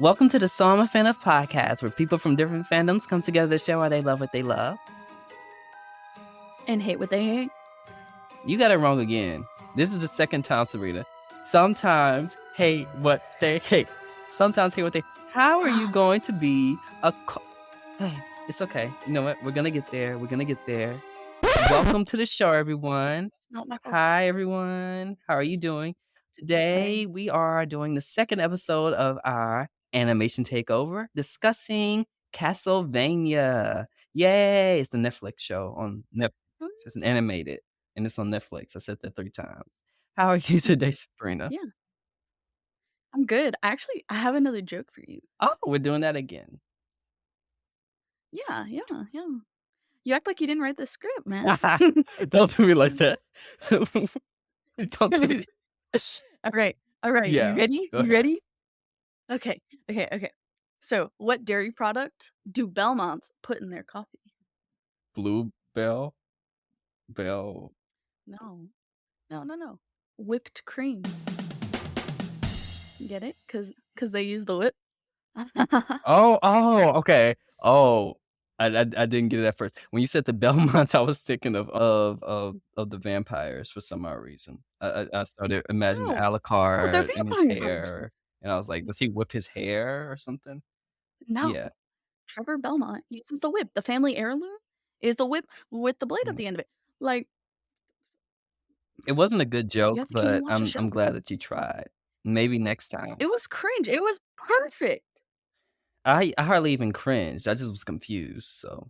Welcome to the So I'm a Fan of podcast, where people from different fandoms come together to share why they love what they love. And hate what they hate. You got it wrong again. This is the second time, Sabrina. Sometimes hate what they hate. Sometimes hate what they... How are you going to be a... It's okay. You know what? We're going to get there. Welcome to the show, everyone. It's not my fault. Hi, everyone. How are you doing? Today, we are doing the second episode of our animation takeover, discussing Castlevania. Yay! It's the Netflix show on Netflix. It's an animated, and it's on Netflix. I said that 3 times. How are you today, Sabrina? Yeah. I'm good. I have another joke for you. Oh, we're doing that again. Yeah. You act like you didn't write the script, man. Don't do me like that. Don't do me. All right. Yeah, You ready? go ahead. Ready? Okay. So, what dairy product do Belmonts put in their coffee? Bell. No. Whipped cream. Get it? Cause they use the whip. Oh, okay. Oh, I didn't get it at first. When you said the Belmonts, I was thinking of the vampires for some odd reason. I started imagining they're Alucard in his vampires. hair, and I was like, does he whip his hair or something? No. Yeah. Trevor Belmont uses the whip. The family heirloom is the whip with the blade at the end of it. Like, It wasn't a good you joke, have to keep but and watch a show. I'm glad that you tried. Maybe next time. It was cringe. It was perfect. I hardly even cringed. I just was confused. So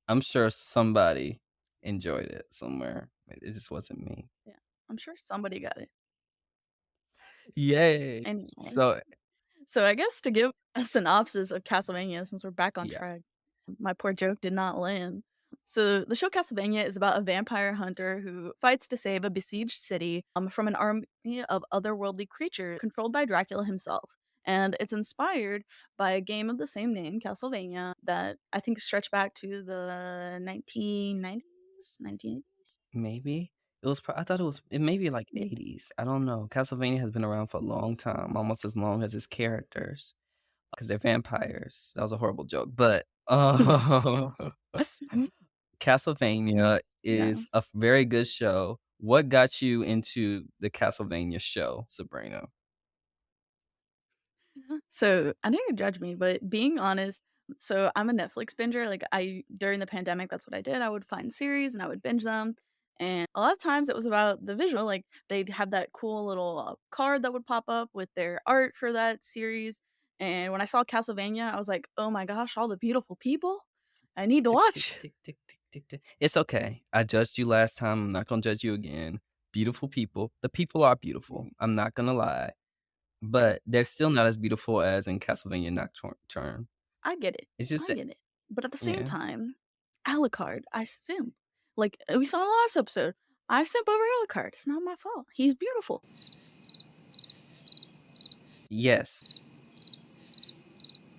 I'm sure somebody enjoyed it somewhere. It just wasn't me. Yeah, I'm sure somebody got it. Yay! Anyway, So I guess to give a synopsis of Castlevania, since we're back on Yeah. track, my poor joke did not land. So the show Castlevania is about a vampire hunter who fights to save a besieged city from an army of otherworldly creatures controlled by Dracula himself. And it's inspired by a game of the same name, Castlevania, that I think stretched back to the 1980s. maybe it was. I thought it may be like Yeah. 80s. I don't know. Castlevania has been around for a long time, almost as long as its characters, because they're vampires. That was a horrible joke, but Castlevania Yeah. is a very good show. What got you into the Castlevania show, Sabrina? So I know you judge me, but being honest, so I'm a Netflix binger. Like during the pandemic, that's what I did. I would find series and I would binge them. And a lot of times it was about the visual. Like they'd have that cool little card that would pop up with their art for that series. And when I saw Castlevania, I was like, oh my gosh, all the beautiful people. I need to watch. It's okay. I judged you last time. I'm not gonna judge you again. Beautiful people. The people are beautiful. I'm not gonna lie. But they're still not as beautiful as in Castlevania Nocturne. I get it. It's just I that, get it. But at the same yeah. time, Alucard, I simp. Like we saw in the last episode, I simp over Alucard. It's not my fault. He's beautiful. Yes.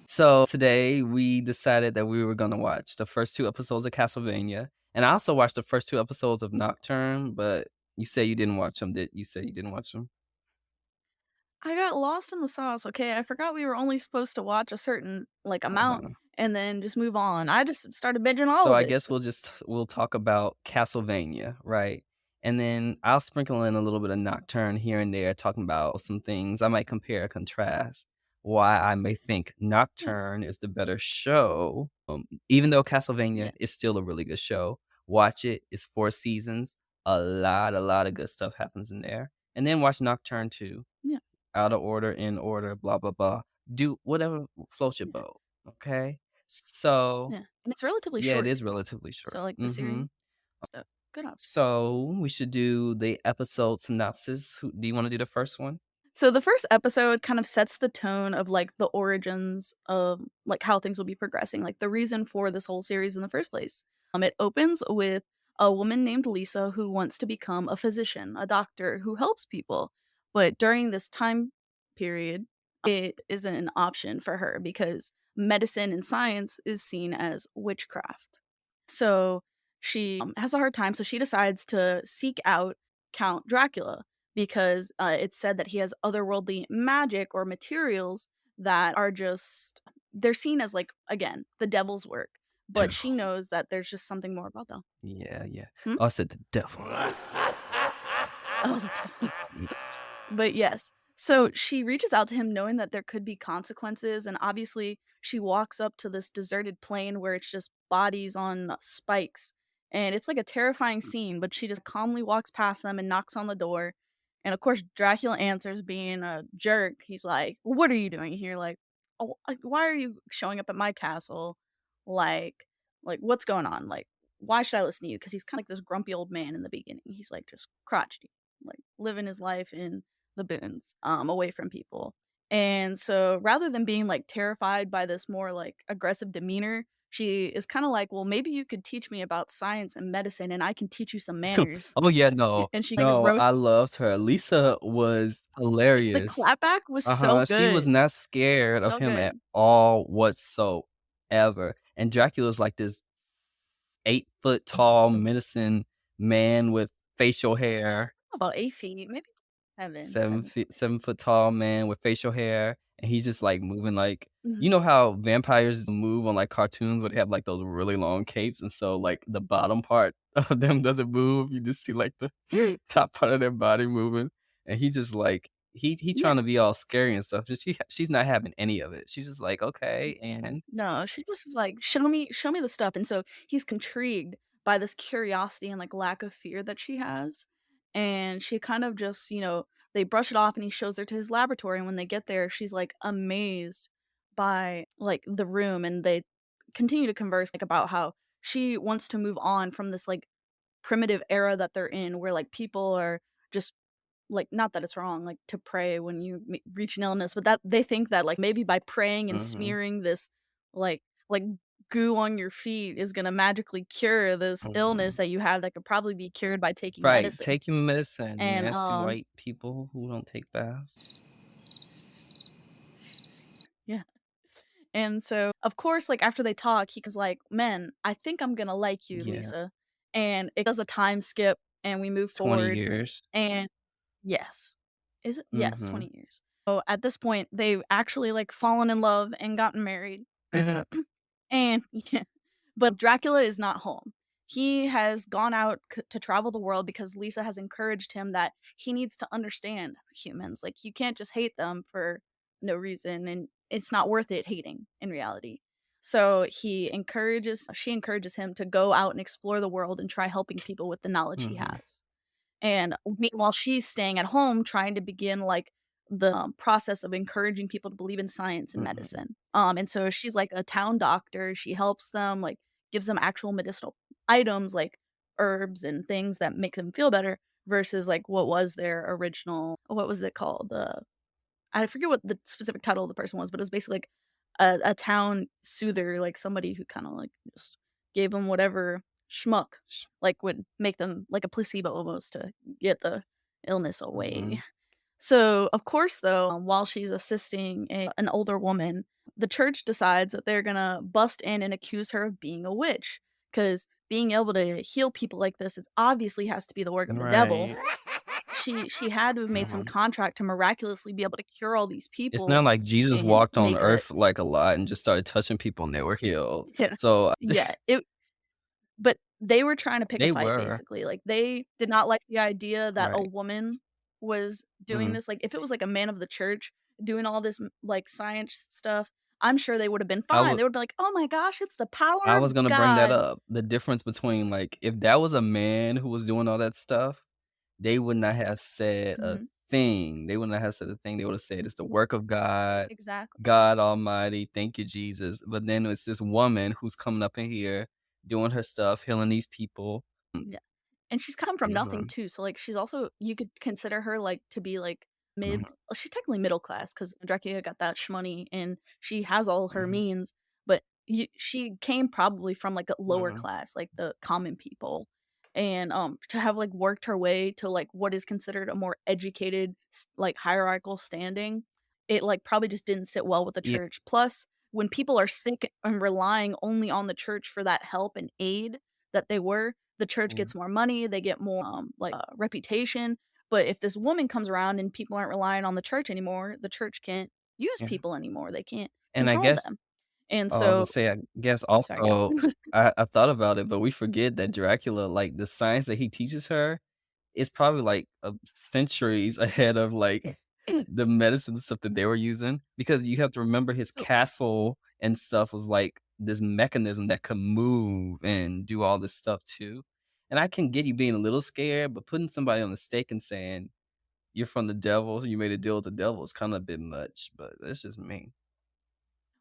So today we decided that we were gonna watch the first 2 episodes of Castlevania, and I also watched the first 2 episodes of Nocturne, but you say you didn't watch them. Did you say you didn't watch them? I got lost in the sauce, okay? I forgot we were only supposed to watch a certain, amount Uh-huh. and then just move on. I just started binging all So of I it. guess we'll talk about Castlevania, right? And then I'll sprinkle in a little bit of Nocturne here and there, talking about some things. I might compare and contrast why I may think Yeah, Nocturne is the better show. Even though Castlevania yeah, is still a really good show, watch it. It's 4 seasons. A lot of good stuff happens in there. And then watch Nocturne too. yeah, Out of order, in order, blah blah blah. Do whatever floats your yeah, boat. Okay. So yeah. And it's relatively yeah, it short is too. relatively short. So, like, the series, so good option. So we should do the episode synopsis. Do you wanna do the first one? So the first episode kind of sets the tone of, the origins of, how things will be progressing, like, the reason for this whole series in the first place. It opens with a woman named Lisa who wants to become a physician, a doctor who helps people, but during this time period, it isn't an option for her because medicine and science is seen as witchcraft. So she has a hard time, so she decides to seek out Count Dracula because it's said that he has otherworldly magic or materials that are just they're seen as, like, again, the devil's work, but she Devil. knows that there's just something more about them. Yeah, yeah. Hmm? Oh, I said the devil. Oh, the devil. Yeah. But yes. So she reaches out to him knowing that there could be consequences, and obviously she walks up to this deserted plain where it's just bodies on spikes. And it's like a terrifying scene, but she just calmly walks past them and knocks on the door. And of course, Dracula answers being a jerk. He's like, "What are you doing here? Like, oh, why are you showing up at my castle? Like, like what's going on? Like, why should I listen to you?" Because he's kind of like this grumpy old man in the beginning. He's like just crotchety, like living his life in the boons, away from people. And so rather than being like terrified by this more like aggressive demeanor, she is kind of like, well, maybe you could teach me about science and medicine and I can teach you some manners. Oh, yeah, no. And she like No, roast I loved her. Lisa was the hilarious. clapback was so Uh-huh, she was good. not scared of So him at good. all whatsoever, and Dracula's like this 8-foot tall medicine man with facial hair. About 8 feet, maybe 7. 7-foot tall man with facial hair, and he's just, like, moving like Mhm. you know how vampires move on, like, cartoons where they have, like, those really long capes, and so, like, the bottom part of them doesn't move, you just see, like, the top part of their body moving, and he just, like he Yeah. trying to be all scary and stuff, just she's not having any of it. She's just like, "Okay, and" No, she just is like, show me the stuff," and so he's intrigued by this curiosity and, like, lack of fear that she has, and she kind of just, they brush it off and he shows her to his laboratory, and when they get there, she's, like, amazed by, like, the room, and they continue to converse, like, about how she wants to move on from this, like, primitive era that they're in where, like, people are just like, not that it's wrong, like, to pray when you reach an illness, but that they think that, like, maybe by praying and Mhm, smearing this, like, goo on your feet is gonna magically cure this illness mhm. that you have that could probably be cured by taking Right, medicine. taking medicine, And, nasty white people who don't take baths. yeah. And so, of course, like, after they talk, he was like, "Man, I think I'm gonna like you, Yeah, Lisa." And it does a time skip, and we move 20 forward, years. and yes. Is it? Yes, Mhm. 20 years. So, at this point, they've actually, like, fallen in love and gotten married. And yeah, but Dracula is not home. He has gone out to travel the world because Lisa has encouraged him that he needs to understand humans. Like, you can't just hate them for no reason, and it's not worth it hating in reality. So she encourages him to go out and explore the world and try helping people with the knowledge he Mhm, has. And meanwhile, she's staying at home trying to begin, like, the, process of encouraging people to believe in science and mhm, medicine. And so she's like a town doctor, she helps them, like, gives them actual medicinal items, like herbs and things that make them feel better versus, like, what was their original what was it called? I forget what the specific title of the person was, but it was basically like a town soother, like somebody who kinda, like, just gave them whatever schmuck, sh like, would make them like a placebo almost to get the illness away. mhm, So, of course, though, while she's assisting an older woman, the church decides that they're gonna bust in and accuse her of being a witch, because being able to heal people like this, it obviously has to be the work of the devil. right, She had to have made some mhm. contract to miraculously be able to cure all these It's people not like Jesus and walked on make a earth, like, a lot and just started touching people and they were healed. yeah. So, Yeah, but they were trying to pick a they fight, were, basically, like, they did not like the idea that a right, woman was doing mhm. this, like, if it was, like, a man of the church doing all this, like, science stuff, I'm sure they would've been I fine, would they would've been like, "Oh my gosh, it's the power I of was gonna bring that God." up. The difference between, like, if that was a man who was doing all that stuff, they would not have said a Mhm, thing. They would not have said a thing. They would have said, "It's the work of God, exactly, God Almighty. Thank you, Jesus." But then it's this woman who's coming up in here, doing her stuff, healing these people. yeah. And she's come from nothing Mhm, too, so, like, she's also you could consider her, like, to be, like, mid mhm, well, she's technically middle class because Dracula got that shmoney and she has all her mhm, means, but she came probably from, like, a lower mhm, class, like, the common people, and, to have, like, worked her way to, like, what is considered a more educated, like, hierarchical standing, it, like, probably just didn't sit well with the yeah, church. Plus, when people are sick and relying only on the church for that help and aid that they were, the church yeah, gets more money, they get more, reputation, but if this woman comes around and people aren't relying on the church anymore, the church can't use Yeah, people anymore. They can't and I control guess them. And oh, I was so gonna say, I guess sorry, go. also I thought about it, but we forget that Dracula, like, the science that he teaches her is probably, like, centuries ahead of, like, the medicine stuff that they were using, because you have to remember his So castle and stuff was, like, this mechanism that could move and do all this stuff too, and I can get you being a little scared, but putting somebody on the stake and saying, "You're from the devil, you made a deal with the devil," is kinda a bit much, but that's just me.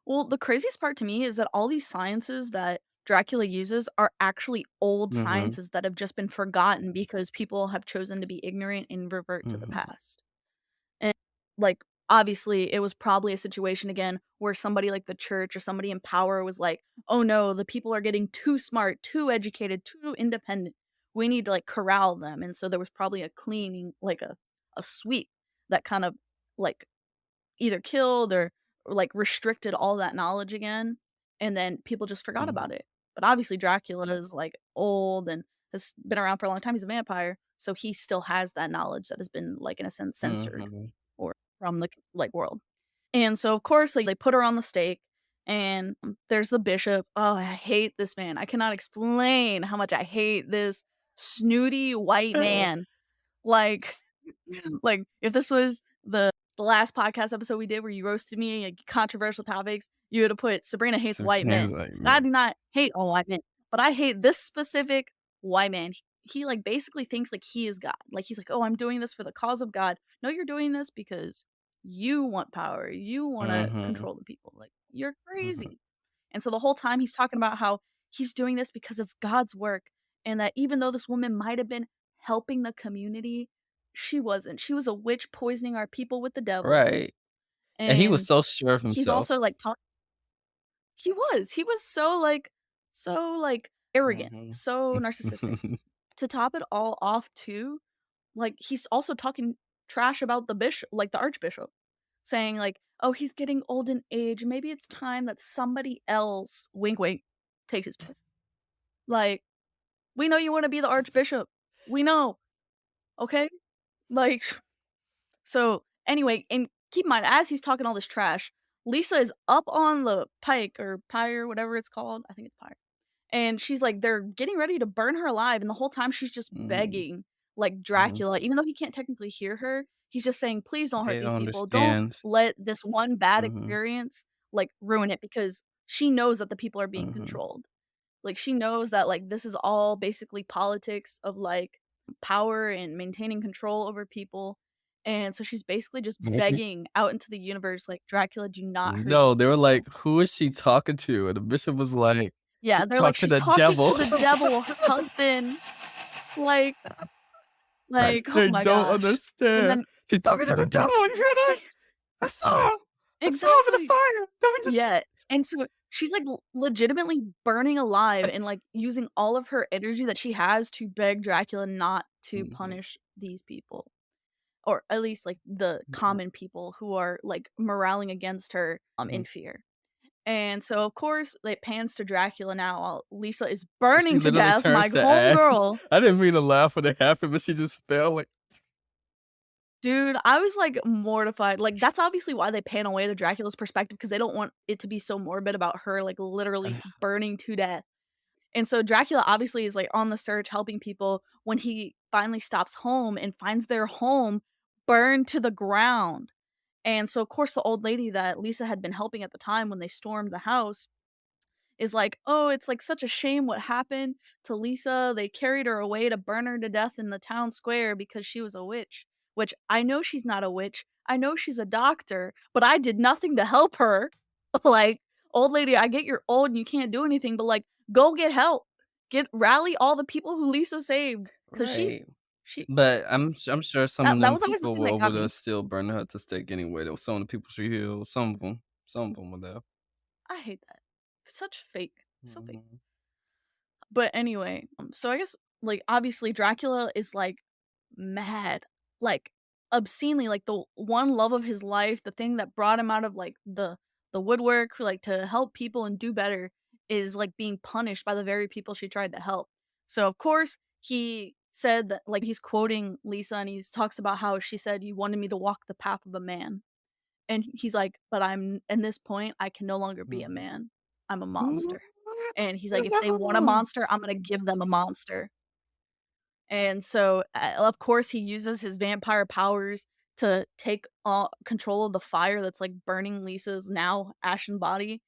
well, the craziest part to me is that all these sciences that Dracula uses are actually old Mhm, sciences that have just been forgotten because people have chosen to be ignorant and revert to the mhm, past. And, like, obviously, it was probably a situation again where somebody like the church or somebody in power was like, "Oh no, the people are getting too smart, too educated, too independent. We need to, like, corral them." And so there was probably a cleaning, like a sweep that kind of, like, either killed or, like, restricted all that knowledge again, and then people just forgot about mhm, it. But obviously Dracula is, like, old and has been around for a long time, he's a vampire, so he still has that knowledge that has been, like, in a sense, censored mhm. or from the, like, world. And so, of course, like, they put her on the stake, and, there's the bishop. Oh, I hate this man. I cannot explain how much I hate this snooty white man. Like like, if this was the last podcast episode we did where you roasted me, like, controversial topics, you would have put Sabrina hates So white sounds men. like I man. do not hate all white men, but I hate this specific white man. He, like, basically thinks, like, he is God. Like, he's like, "Oh, I'm doing this for the cause of God." No, you're doing this because you want power. You wanna Mhm, control the people. Like, you're mhm. crazy. And so the whole time he's talking about how he's doing this because it's God's work, and that even though this woman might have been helping the community, she wasn't. She was a witch poisoning our people with the devil. Right, and he was And so sure of he's himself. also like he was so like arrogant, Mhm. so narcissistic. To top it all off too, like he's also talking trash about the bishop, like the archbishop, saying like, "Oh, he's getting old in age. Maybe it's time that somebody else, wink wink, takes his place." Like, we know you want to be the archbishop. We know, okay? Like, so anyway, and keep in mind, as he's talking all this trash, Lisa is up on the pike or pyre, whatever it's called. I think it's pyre. And she's like, they're getting ready to burn her alive. And the whole time she's just Mhm, begging, like mhm. Dracula, even though he can't technically hear her, he's just saying, please don't hurt They these don't people. Don't understand. let this one bad Mhm, experience like ruin it because she knows that the people are being mhm. controlled. Like, she knows that, like, this is all basically politics of, like, power and maintaining control over people, and so she's basically just Maybe begging out into the universe, like, "Dracula, do not hurt no, these they were like, people." "Who is she talking to?" And the bishop was like, "She Yeah, they're like, talked to "She's the talking devil." to the devil, her husband." Like Right, oh they my don't gosh. And understand. then "She's talking to the devil, you hear that? I saw him. I saw him in the exactly. fire. Don't we just" Yeah, and so she's, like, legitimately burning alive and, like, using all of her energy that she has to beg Dracula not to Mhm, punish these people. Or at least, like, the mhm. common people who are, like, moraling against her, Mhm. in fear. And so, of course, it pans to Dracula now while Lisa is She burning to literally death, my turns to ash. homegirl. I didn't mean to laugh when it happened, but she just fell like Dude, I was, like, mortified. Like, that's obviously why they pan away to Dracula's perspective because they don't want it to be so morbid about her, like, literally burning to death. And so Dracula obviously is, like, on the search helping people when he finally stops home and finds their home burned to the ground. And so, of course, the old lady that Lisa had been helping at the time when they stormed the house is like, "Oh, it's, like, such a shame what happened to Lisa. They carried her away to burn her to death in the town square because she was a witch." Which I know she's not a witch. I know she's a doctor, but I did nothing to help her. Like, "Old lady, I get you're old and you can't do anything, but, like, go get help. Get rally all the people who Lisa saved, cause right. she But I'm sure some of that them was always the people thing were that over got there me. still burning her at the stake anyway, though. Some of the people she healed, some of them were there. I hate that. Such fake. So fake. Mhm, But anyway, so I guess, like, obviously Dracula is, like, mad, like, obscenely, like, the one love of his life, the thing that brought him out of, like, the woodwork, like, to help people and do better is, like, being punished by the very people she tried to help. So, of course, he said that like, he's quoting Lisa, and he talks about how she said, "You wanted me to walk the path of a man." And he's like, "But I'm in this point, I can no longer be a Mhm. man. I'm a monster." And he's like, "If they want a monster, I'm gonna give them a monster." And so, of course, he uses his vampire powers to take, control of the fire that's, like, burning Lisa's now ashen body,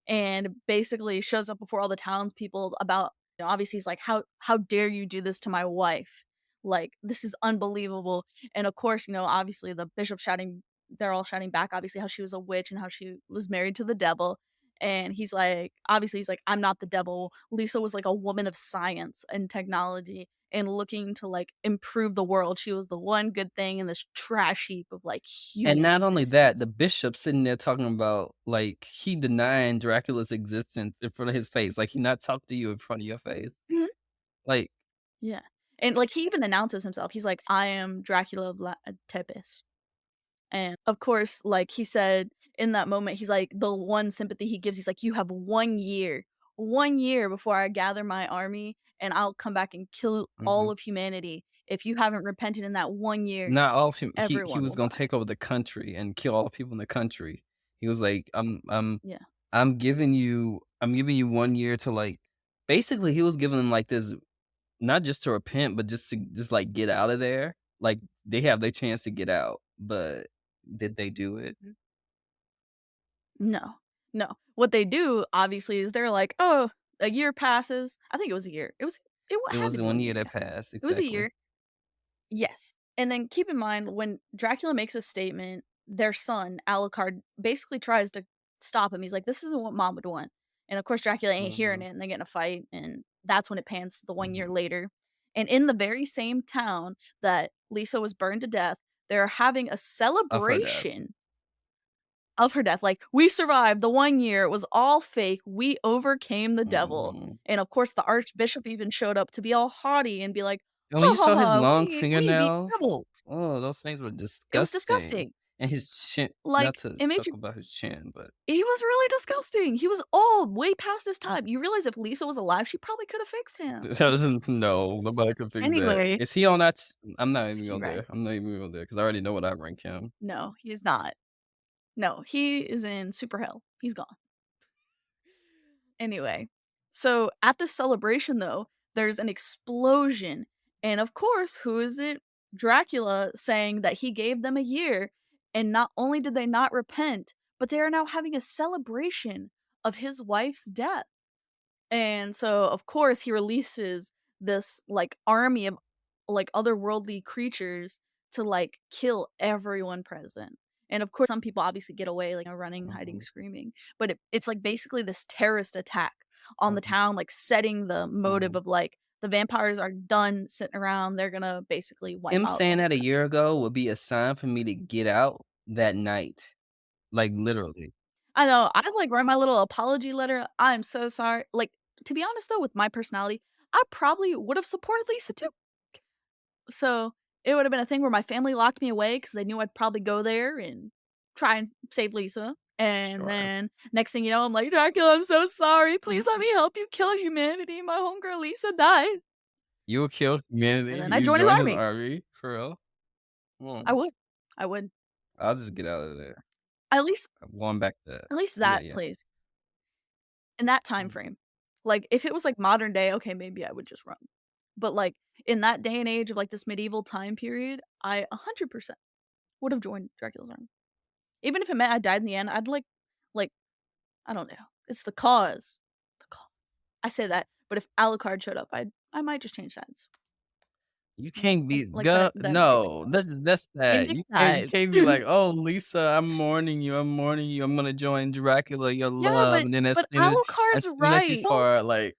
and basically shows up before all the townspeople about obviously, he's like, "How dare you do this to my wife? Like, this is unbelievable." And, of course, obviously, the bishop shouting they're all shouting back, obviously, how she was a witch and how she was married to the devil, and he's like obviously, he's like, "I'm not the devil. Lisa was, like, a woman of science and technology, and looking to, like, improve the world. She was the one good thing in this trash heap of, like, And human not only that, the existence." bishop sitting there talking about, like, he denying Dracula's existence in front of his face, like, he not talk to you in front of your face. Mhm. Like, Yeah. And, like, he even announces himself. He's like, "I am Dracula of Tepes." And, of course, like he said in that moment, he's like the one sympathy he gives, he's like, "You have 1 year before I gather my army, and I'll come back and kill all mhm. of humanity. If you haven't repented in that 1 year, Not all of him he everyone was will gonna die." take over the country and kill all the people in the country. He was like, Yeah. I'm giving you 1 year to, like" basically, he was giving them, like, this not just to repent, but just to just, like, get out of there. Like, they have their chance to get out, but did they do it? Mhm. No. No. What they do, obviously, is they're like, "Oh, a year passes." I think it was a year. It It had was to be 1 1 year year, that yes. passed, It was a exactly. year. Yes. And then keep in mind when Dracula makes a statement, their son, Alucard, basically tries to stop him. He's like, "This isn't what mom would want." And of course, Dracula ain't hearing Mhm, it, and they get in a fight, and that's when it pans to the 1 year mhm. later. And in the very same town that Lisa was burned to death, they're having a Of her death. celebration of her death. Like, "We survived the 1 year. It was all fake. We overcame the devil." Mhm. And of course, the archbishop even showed up to be all haughty and be like, And when "Ha you ha saw his ha, long we beat fingernails, the devil." oh, those things were It was disgusting. disgusting. And his chin not Like, to it made talk you about his chin, but he was really disgusting. He was old, way past his time. You realize if Lisa was alive, she probably could have fixed him. no, nobody can fix that. Anyway, Is he on that I'm not even she going right. there. I'm not even going there because I already know what I rank him. No, he's not. No, he is in super hell. He's gone. Anyway, so at this celebration, though, there's an explosion. And of course, who is it? Dracula saying that he gave them a year. And not only did they not repent, but they are now having a celebration of his wife's death. And so, of course, he releases this, like, army of, like, otherworldly creatures to, like, kill everyone present. And, of course, some people obviously get away, like, running, hiding, Mhm, screaming. But it's, like, basically this terrorist attack on the mhm, town, like, setting the motive mhm. of, like, the vampires are done sitting around, they're gonna basically wipe Him out the saying whole that a year country. ago would be a sign for me to get out that night, like, literally. I know, I'd, like, write my little apology letter, "I'm so sorry." Like, to be honest, though, with my personality, I probably would've supported Lisa too. So, it would've been a thing where my family locked me away because they knew I'd probably go there and try and save Lisa, and Sure. then next thing you know, I'm like, "Dracula, I'm so sorry, please let me help you kill humanity, my homegirl Lisa died." You would kill And humanity? then I You joined his join his army. army? For real? I Mm, would. I would. I'll just get out of there. At least I'm going back to at least yeah, that yeah. place, in that time Mm. frame. Like, if it was, like, modern day, okay, maybe I would just run. But, like, in that day and age of, like, this medieval time period, I 100% would have joined Dracula's army. Even if it meant I died in the end, I'd like I don't know. It's the cause. The cause. I say that, but if Alucard showed up, I might just change sides. You can't be Like go them taking no, sides. that's And that. pick You sides. can't be like, "Oh, Lisa, I'm mourning you, I'm gonna join Dracula, your Yeah, love," and then Alucard's as soon as you right. Well, start, like,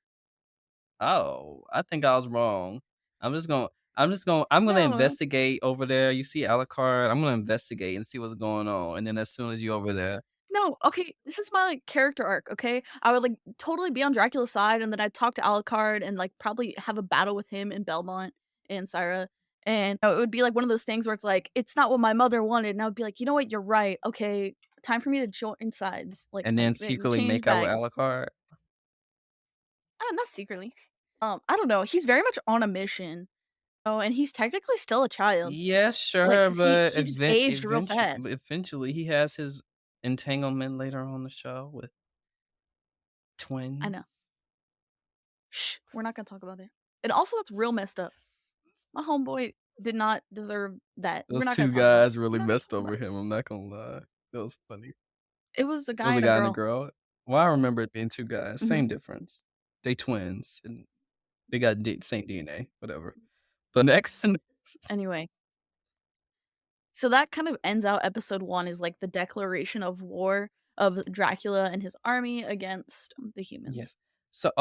"Oh, I think I was wrong. I'm gonna no. investigate over there. You see Alucard, I'm gonna investigate and see what's going on." And then as soon as you over there No, okay, this is my, like, character arc, okay? I would, like, totally be on Dracula's side, and then I'd talk to Alucard and, like, probably have a battle with him in Belmont and Syra, and, it would be, like, one of those things where it's like, "It's not what my mother wanted," and I would be like, "You know what? You're right. Okay, time for me to join sides." and then secretly Change make out with bag. Alucard. Not secretly. I don't know, he's very much on a mission, Oh, and he's technically still a child, Yeah, like, sure, 'cause he but he just aged real fast. eventually, he has his entanglement later on the show with I know. twins. Shh, we're not gonna talk about it. And also that's real messed up. My homeboy did not deserve that. We're Those not gonna 2 talk about it. guys really We're not gonna messed talk about over it. him, I'm not gonna lie. That was funny. It was a It was guy a and a guy and a girl. girl. Well, I remember it being 2 guys, Mhm. same difference. They twins, and they got D same DNA, whatever. But next Anyway, so that kind of ends out episode 1 is, like, the declaration of war of Dracula and his army against the yes. humans. So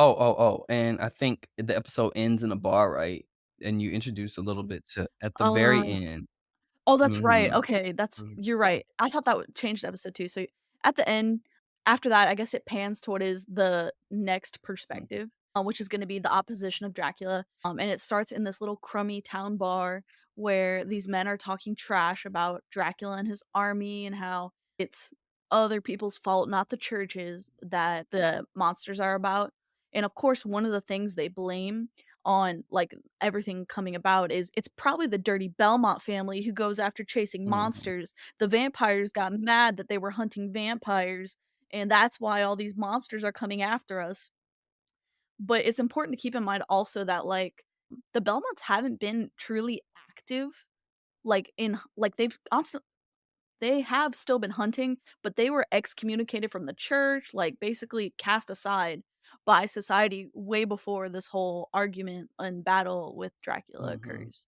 and I think the episode ends in a bar, right? And you introduce a little bit to at the very Uh end. Oh, that's right. Mhm. Okay, that's Mhm. you're right. I thought that would change the episode too. So at the end, after that, I guess it pans to what is the next Mhm. perspective, which is going to be the opposition of Dracula. And it starts in this little crummy town bar where these men are talking trash about Dracula and his army and how it's other people's fault, not the churches, that the monsters are about. And of course, one of the things they blame on like everything coming about is it's probably the dirty Belmont family who goes after chasing Mhm. monsters. The vampires got mad that they were hunting vampires, and that's why all these monsters are coming after us. But it's important to keep in mind also that like the Belmonts haven't been truly active like like they have still been hunting, but they were excommunicated from the church, like basically cast aside by society way before this whole argument and battle with Dracula Mhm. occurs.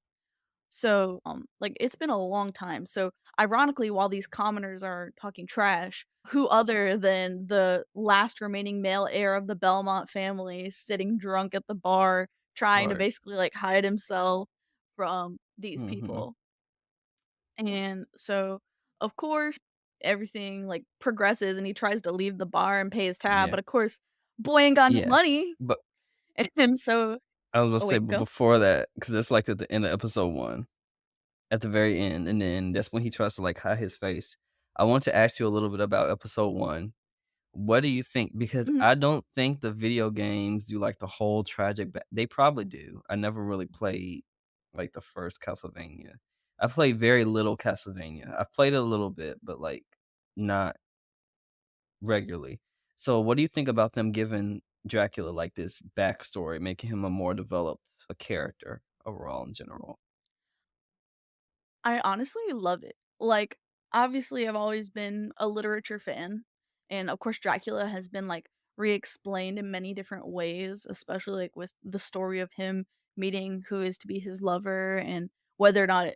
So, like it's been a long time. So, ironically, while these commoners are talking trash, who other than the last remaining male heir of the Belmont family sitting drunk at the bar trying to Right. basically like hide himself from these Mhm. people? And so, of course, everything, like, progresses and he tries to leave the bar and pay his tab, Yeah. but of course, boy ain't got no Yeah. money, But and so I was gonna oh, say, wait, but go? before that, because that's, like, at the end of episode 1, at the very end, and then that's when he tries to, like, hide his face. I want to ask you a little bit about episode 1. What do you think? Because Mhm. I don't think the video games do, like, the whole tragic they probably do. I never really played, like, the first Castlevania. I played very little Castlevania. I've played it a little bit, but, like, not regularly. So, what do you think about them giving Dracula, like, this backstory, making him a more developed a character overall in general? I honestly love it. Like, obviously, I've always been a literature fan, and, of course, Dracula has been, like, re-explained in many different ways, especially, like, with the story of him meeting who is to be his lover and whether or not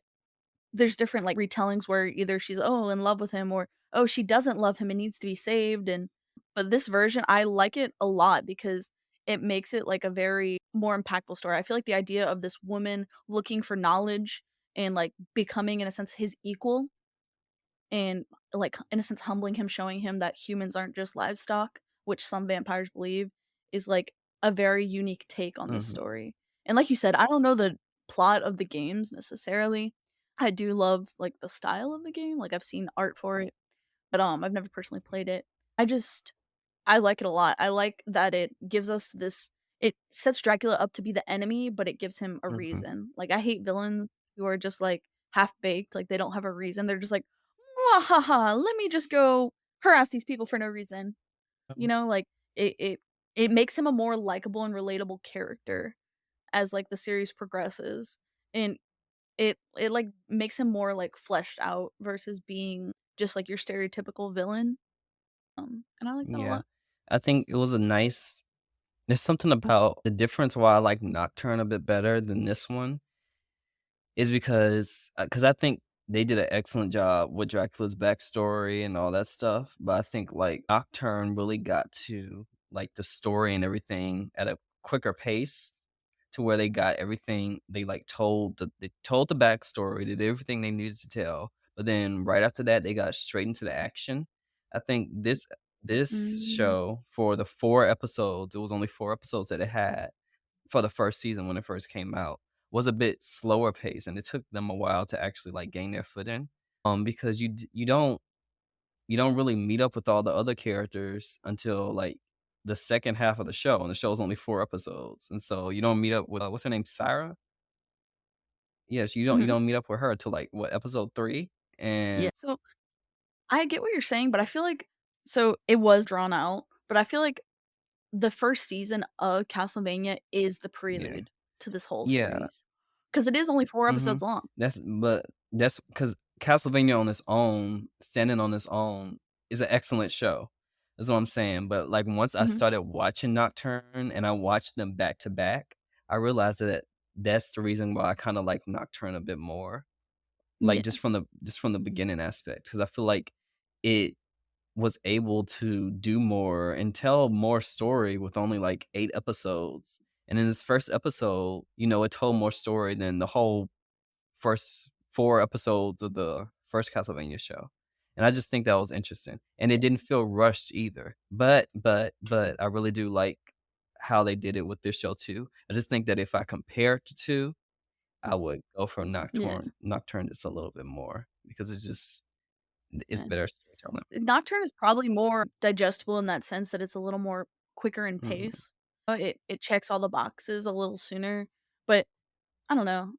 there's different, like, retellings where either she's, oh, in love with him or, oh, she doesn't love him and needs to be saved, and but this version, I like it a lot because it makes it, like, a very more impactful story. I feel like the idea of this woman looking for knowledge and, like, becoming, in a sense, his equal and, like, in a sense, humbling him, showing him that humans aren't just livestock, which some vampires believe, is, like, a very unique take on this Mhm, story. And like you said, I don't know the plot of the games necessarily. I do love, like, the style of the game, like, I've seen art for it, but, I've never personally played it. I just I like it a lot. I like that it gives us this it sets Dracula up to be the enemy, but it gives him a mhm. reason. Like, I hate villains who are just, like, half-baked, like, they don't have a reason. They're just like, "Wahaha, let me just go harass these people for no reason." You know, like, it makes him a more likable and relatable character as, like, the series progresses, and like, makes him more, like, fleshed out versus being just, like, your stereotypical villain, and I like that a Yeah. lot. I think it was a nice there's something about the difference why I like Nocturne a bit better than this one is because I think they did an excellent job with Dracula's backstory and all that stuff, but I think, like, Nocturne really got to, like, the story and everything at a quicker pace to where they got everything they, like, they told the backstory, did everything they needed to tell, but then right after that, they got straight into the action. I think this Mm. show, for the 4 episodes, it was only 4 episodes that it had for the first season when it first came out, was a bit slower pace, and it took them a while to actually, like, gain their footing, because you don't really meet up with all the other characters until, like, the second half of the show, and the show's only 4 episodes, and so you don't meet up with, what's her name, Sarah? Yes, you Mhm. don't meet up with her till, like, what, episode 3? Yeah. And So, I get what you're saying, but I feel like so it was drawn out, but I feel like the first season of Castlevania is the yeah. prelude to this whole Yeah. series, because it is only 4 episodes Mhm. long. That's because Castlevania on its own, standing on its own, is an excellent show. That's what I'm saying, but, like, once I Mhm. started watching Nocturne and I watched them back to back, I realized that that's the reason why I kinda like Nocturne a bit more, like, Yeah. just from the beginning aspect, because I feel like it was able to do more and tell more story with only, like, 8 episodes, and in this first episode, it told more story than the whole first 4 episodes of the first Castlevania show, and I just think that was interesting, and it didn't feel rushed either, but I really do like how they did it with this show too. I just think that if I compare the 2, I would go for Yeah. Nocturne just a little bit more because it's Yeah. better storytelling. Nocturne is probably more digestible in that sense that it's a little more quicker in Mhm. pace. It checks all the boxes a little sooner, but I don't know.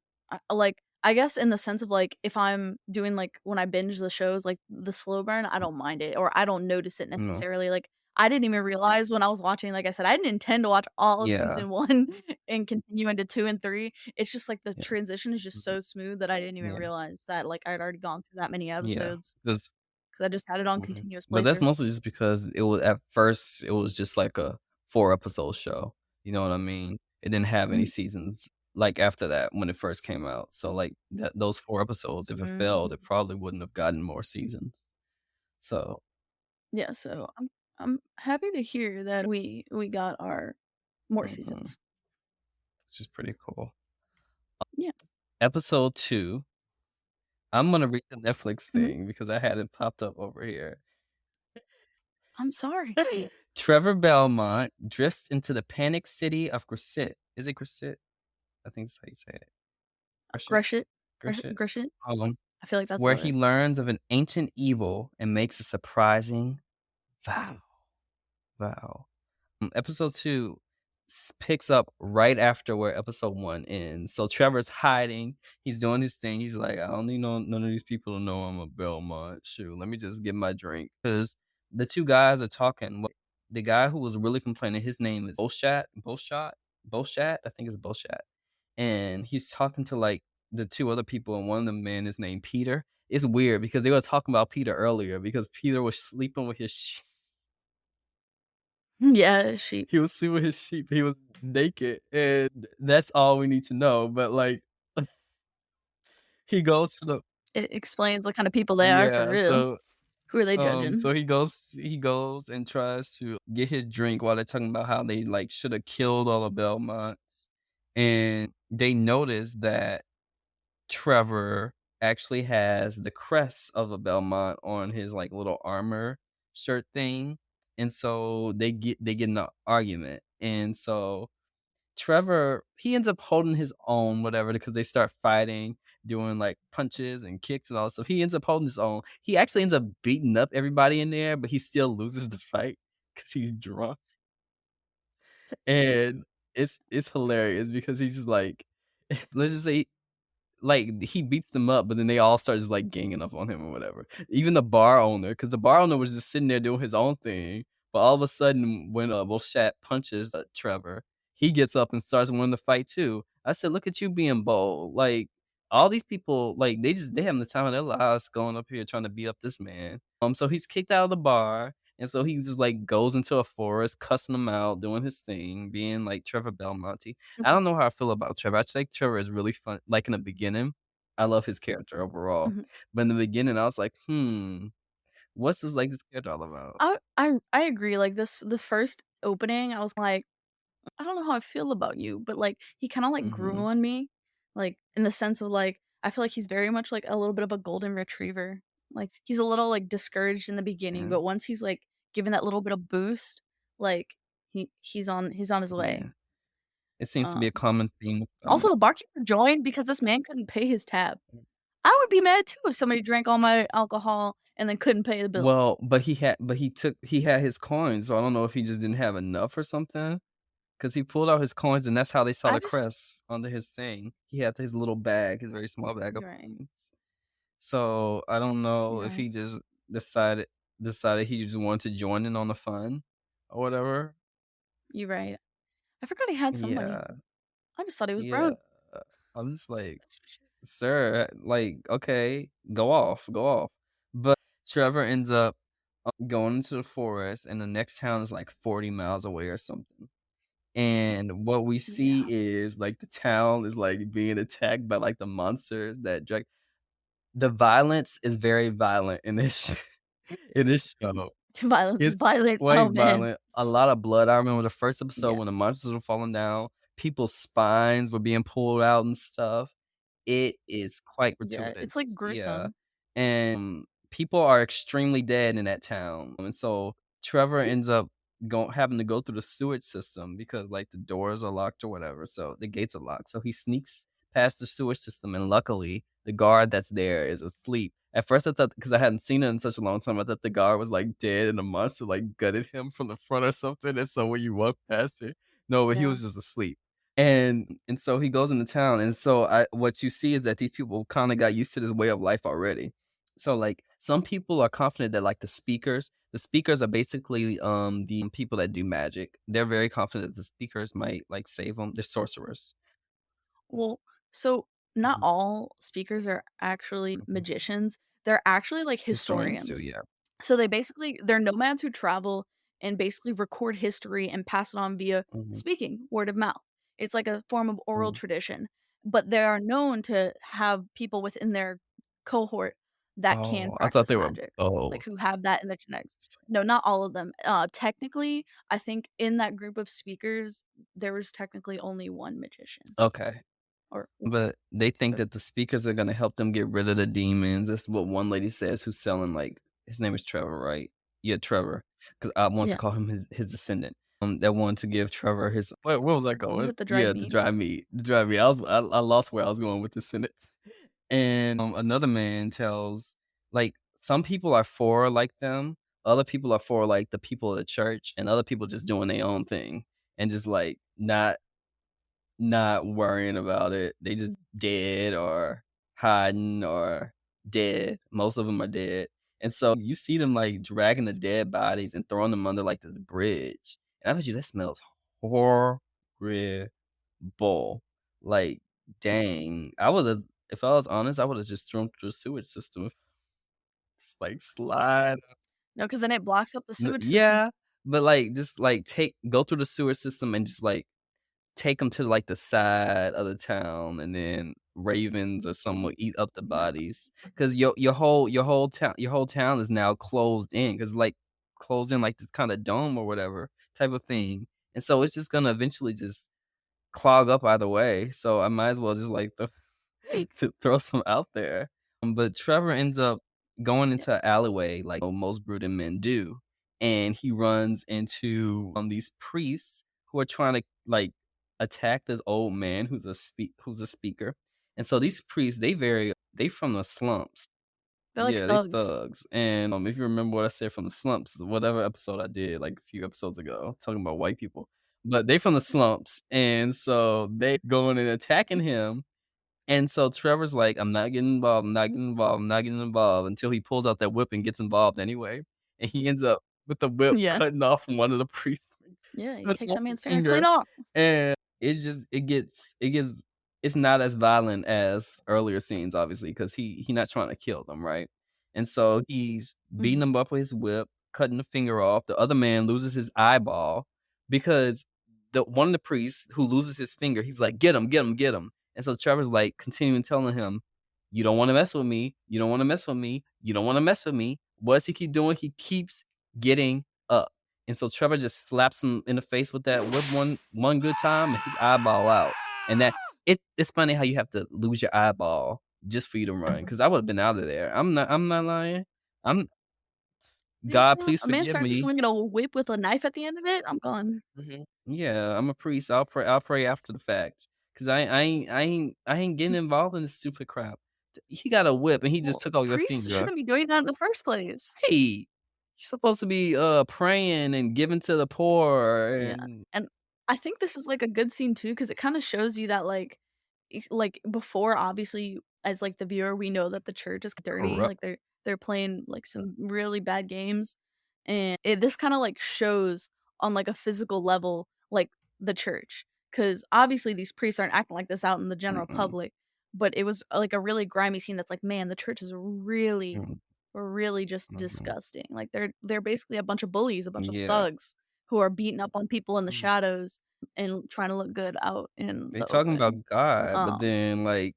I guess in the sense of, like, if I'm doing, like when I binge the shows, like, the slow burn, I don't mind it, or I don't notice it No. necessarily, like, I didn't even realize when I was watching, like I said, I didn't intend to watch all of Yeah, season 1 and continue into 2 and 3. It's just, like, the yeah, transition is just mhm, so smooth that I didn't even yeah, realize that, like, I'd already gone through that many yeah, episodes because because I just had it on mhm, continuous but that's playthrough. mostly just because it was at first, it was just like a 4-episode show, you know what I mean? It didn't have any Mhm. seasons, like, after that when it first came out, so, like, those 4 episodes, if it failed, it Mm. probably wouldn't have gotten more seasons, so Yeah, so I'm happy to hear that we got our more mhm, seasons. which is pretty cool. Yeah. Episode 2, I'm gonna read the Netflix Mhm. thing because I had it popped up over here. I'm sorry. Trevor Belmont drifts into the panic city of Grisette. Is it Grisette? I think that's how you say it. Grisette? Crush it. Grisette? Crush it. Hold I feel like that's where how he it learns of an ancient evil and makes a surprising vow. Vow. Episode 2 picks up right after where episode 1 ends. So Trevor's hiding. He's doing his thing. He's like, I don't need none of these people to know I'm a Belmont. Shoot, let me just get my drink. Because the two guys are talking. The guy who was really complaining, his name is Bolshat. I think it's Bolshat. And he's talking to like the two other people, and one of them man is named Peter. It's weird because they were talking about Peter earlier because Peter was sleeping with his Yeah, sheep. he was sleeping with his sheep. He was naked, and that's all we need to know. But like, he goes to the It explains what kind of people they are for yeah. real. Who are they So judging? he goes and tries to get his drink while they're talking about how they like should have killed all the Belmonts, and they notice that Trevor actually has the crest of a Belmont on his like little armor shirt thing, and so they get in an argument, and so Trevor, he ends up holding his own, whatever, because they start fighting, doing like punches and kicks and all that stuff. He ends up holding his own. He actually ends up beating up everybody in there, but he still loses the fight because he's drunk. And it's hilarious because he's just like, let's just say like, he beats them up, but then they all start just, like, ganging up on him or whatever. Even the bar owner, because the bar owner was just sitting there doing his own thing, but all of a sudden, when, Shat punches, Trevor, he gets up and starts wanting to fight too. I said, "Look at you being bold." Like, all these people, like, they having the time of their lives going up here trying to beat up this man. So he's kicked out of the bar, and so he just, like, goes into a forest, cussing them out, doing his thing, being, like, Trevor Belmonte. I Mhm, don't know how I feel about Trevor. I think Trevor is really fun. Like in the beginning, I love his character overall. mhm. But in the beginning, I was like, what's this character all about? I agree, like, the first opening, I was like, "I don't know how I feel about you," but, like, he kinda, like, grew Mhm. on me, like, in the sense of, like, I feel like he's very much like a little bit of a golden retriever. Like, he's a little, like, discouraged in the beginning, Yeah. but once he's, like, given that little bit of boost, like, he's on his way. Yeah. It seems to be a Um, common theme with Also, the barkeeper joined because this man couldn't pay his tab. I would be mad too if somebody drank all my alcohol and then couldn't pay the bill. well, but he had his coins, so I don't know if he just didn't have enough or something. 'cause he pulled out his coins, and that's how they saw I the just crest under his thing. He had his little bag, his very small bag of You're right. coins. So, I don't know You're if right. he just decided decided he just wanted to join in on the fun or whatever. You're right. I forgot he had some money. Yeah, I just thought he was yeah. broke. I'm just like, "Sir, like, okay, go off, go off." But Trevor ends up, going into the forest, and the next town is, like, 40 miles away or something. And what we see Yeah. is, like, the town is, like, being attacked by, like, the monsters that drag the violence is very violent in this in this show. Violence is It's violent. Oh, quite man. violent, a lot of blood. I remember the first episode Yeah. when the monsters were falling down, people's spines were being pulled out and stuff. It is quite Yeah, it's, like, gratuitous, yeah, gruesome. and people are extremely dead in that town, and so Trevor ends up having to go through the sewage system because, like, the doors are locked or whatever, so the gates are locked, so he sneaks past the sewage system, and luckily, the guard that's there is asleep. At first, I thought because I hadn't seen it in such a long time, I thought the guard was, like, dead and the monster, like, gutted him from the front or something, and so when you walk past it no, but he Yeah. was just asleep. And so he goes into town, and so what you see is that these people kinda got used to this way of life already. So, like, some people are confident that, like, the speakers are basically, the people that do magic. They're very confident that the speakers might, like, save them. 'Em. They're sorcerers. Well, so not Mhm, all speakers are actually mhm. magicians. They're actually, like, Historians too, historians. yeah. So they're nomads who travel and basically record history and pass it on via Mhm, speaking, word of mouth. It's like a form of oral mhm. tradition, but they are known to have people within their cohort that can Oh, I thought practice they were magic, both. like, who have that in their genetics. No, not all of them. Technically, I think in that group of speakers, there was technically only 1 magician Okay. or But they think so that the speakers are gonna help them get rid of the demons. That's what one lady says who's selling, like his name is Trevor, right? Yeah, Trevor, because I want to yeah. call him his descendant. That wanted to give Trevor his where was I Was going? it the dried Yeah, the meat? dry meat. The dry meat. I lost where I was going with the sentence. And, another man tells like, some people are for, like, them, other people are for, like, the people of the church, and other people just doing their own thing and just, like, not worrying about it. They just dead or hiding or dead. Most of them are dead. And so you see them, like, dragging the dead bodies and throwing them under, like, this bridge. And I bet you that smells horrible. Like, dang. I would've if I was honest, I would've just thrown through the sewage system. Just, like, slide. No, because then it blocks up the N sewage system. yeah, but, like, just, like, go through the sewer system and just, like, take them to, like, the side of the town, and then ravens or something will eat up the No. bodies. 'Cause your whole town is now closed in, 'cause, like, closed in like this kinda dome or whatever type of thing, and so it's just gonna eventually just clog up either way, so I might as well just, like, to throw some out there. But Trevor ends up going Yeah. into an alleyway like most brooding men do, and he runs into, these priests who are trying to, like, attack this old man who's a speaker, and so these priests, they from the slumps. They're like Yeah, they thugs. thugs, and, if you remember what I said from the slumps, whatever episode I did, like, a few episodes ago, talking about white people, but they from the slumps, and so they going and attacking him, and so Trevor's like, "I'm not getting involved, I'm not getting involved, I'm not getting involved," until he pulls out that whip and gets involved anyway, and he ends up with the whip Yeah. cutting off from one of the priests, Yeah, he cutting takes off that the man's finger clean finger, off. and it's not as violent as earlier scenes, obviously, 'cause he not trying to kill them, right? And so he's beating Mhm. them up with his whip, cutting the finger off, the other man loses his eyeball because the one of the priests who loses his finger, he's like, "Get him, get him, get him." And so Trevor's, like, continuing telling him, "You don't wanna mess with me. You don't wanna mess with me. You don't wanna mess with me." What does he keep doing? He keeps getting up. And so Trevor just slaps him in the face with that whip one good time, and his eyeball out. And it's funny how you have to lose your eyeball just for you to run, because I would've been out of there. I'm not lying. I'm God, Yeah, please a man forgive starts me. swinging a whip with a knife at the end of it, I'm gone. Mhm. Yeah, I'm a priest. I'll pray after the fact, 'cause I ain't getting involved in this stupid crap. He got a whip, and he just Well, took off your priests finger. shouldn't be doing that in the first place. Hey, you're supposed to be, praying and giving to the poor Yeah, and and I think this is, like, a good scene too, because it kinda shows you that, like, like, before, obviously, as, like, the viewer, we know that the church is dirty, Corrupt. like, they're playing, like, some really bad games, and this kinda, like, shows on, like, a physical level, like, the church, because obviously, these priests aren't acting like this out in the general Mm-mm, public, but it was, like, a really grimy scene that's like, "Man, the church is really, mm, really just mhm. disgusting." Like, they're basically a bunch of bullies, a bunch of Yeah. thugs who are beating up on people in the Mhm. shadows and trying to look good out in They the talking open. about God, but Um, then, like,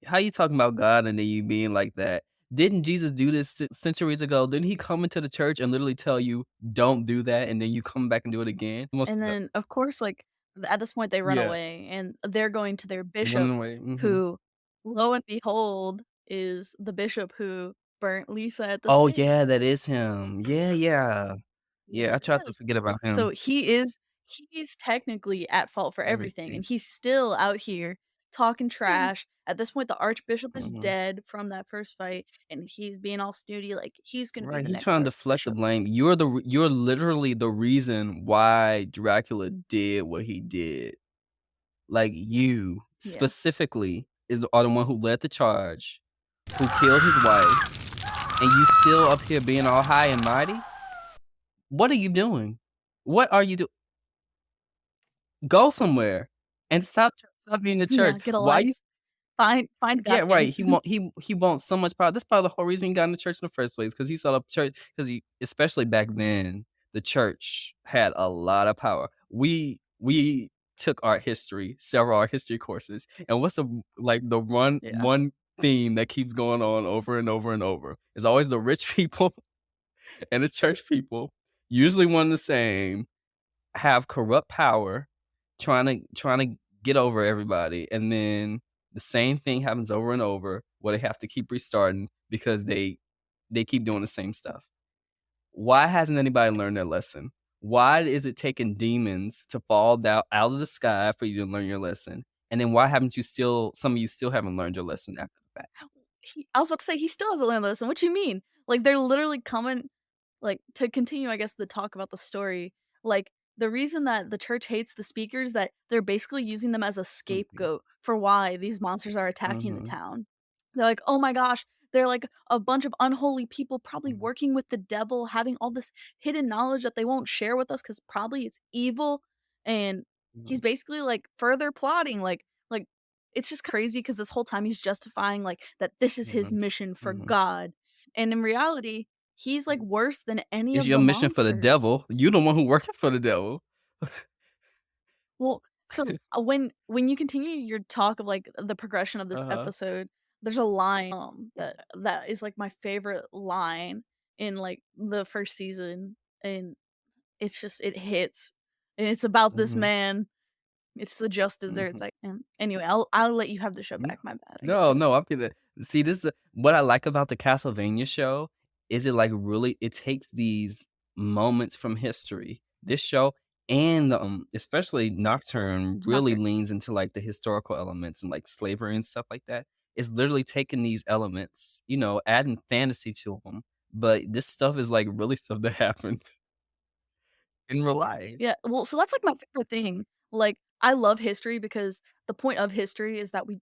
how you talking about God and then you being like that? Didn't Jesus do this centuries ago? Didn't he come into the church and literally tell you, "Don't do that," and then you come back and do it again? Almost and then, of course, like, at this point, they run yeah, away, and they're going to their bishop, running away, mhm. who, lo and behold, is the bishop who burnt Lisa at the Oh, stake. yeah, that is him. Yeah, yeah. Yeah, I tried to Yes. forget about So him. he's technically at fault for everything, Everything. and he's still out here talking trash. At this point, the archbishop is Mhm. dead from that first fight, and he's being all snooty like he's gonna be Right, the he next trying to deflect the archbishop. blame. You're literally the reason why Dracula did what he did. Like, you Yeah. specifically are the one who led the charge, who killed his wife, and you still up here being all high and mighty? What are you doing? What are you do Go somewhere and stop being the church. Yeah, get a Why you life. Find Yeah, God right, again. he wants so much power. That's probably the whole reason he got in the church in the first place, because he saw the church, because he especially back then, the church had a lot of power. We took art history, several art history courses, and what's the Yeah. one theme that keeps going on over and over and over? Is always the rich people and the church people, usually one and the same, have corrupt power, trying to get over everybody, and then the same thing happens over and over, where they have to keep restarting because they keep doing the same stuff. Why hasn't anybody learned their lesson? Why is it taking demons to fall down out of the sky for you to learn your lesson? And then why haven't you still some of you still haven't learned your lesson after the fact? I was about to say he still hasn't learned the lesson. What you mean? Like, they're literally coming, like, to continue, I guess, the talk about the story, like, the reason that the church hates the speakers, that they're basically using them as a Mhm, scapegoat for why these monsters are attacking the mhm, town. They're like, "Oh my gosh, they're like a bunch of unholy people probably mhm, working with the devil, having all this hidden knowledge that they won't share with us because probably it's evil," and he's mhm, basically, like, further plotting, like, it's just crazy because this whole time he's justifying, like, that this is his mhm, mission for mhm. God, and in reality, he's, like, worse than any It's of your the mission for the monsters. devil. You the one who working for the devil. Well, so, when you continue your talk of, like, the progression of this Uh-huh. episode, there's a line, that is, like, my favorite line in, like, the 1st season, and it's just it hits, and it's about this Mhm, man. It's the just desserts, mhm. like, anyway, I'll let you have the show No, back, my bad, I get no, too no, excited. I'm gonna see, this is the what I like about the Castlevania show is it, like, really it takes these moments from history. This show and, especially Nocturne really Nocturne. leans into, like, the historical elements and, like, slavery and stuff like that. It's literally taking these elements, adding fantasy to them, but this stuff is, like, really stuff that happened in real life. Yeah, well, so that's, like, my favorite thing. Like, I love history because the point of history is that we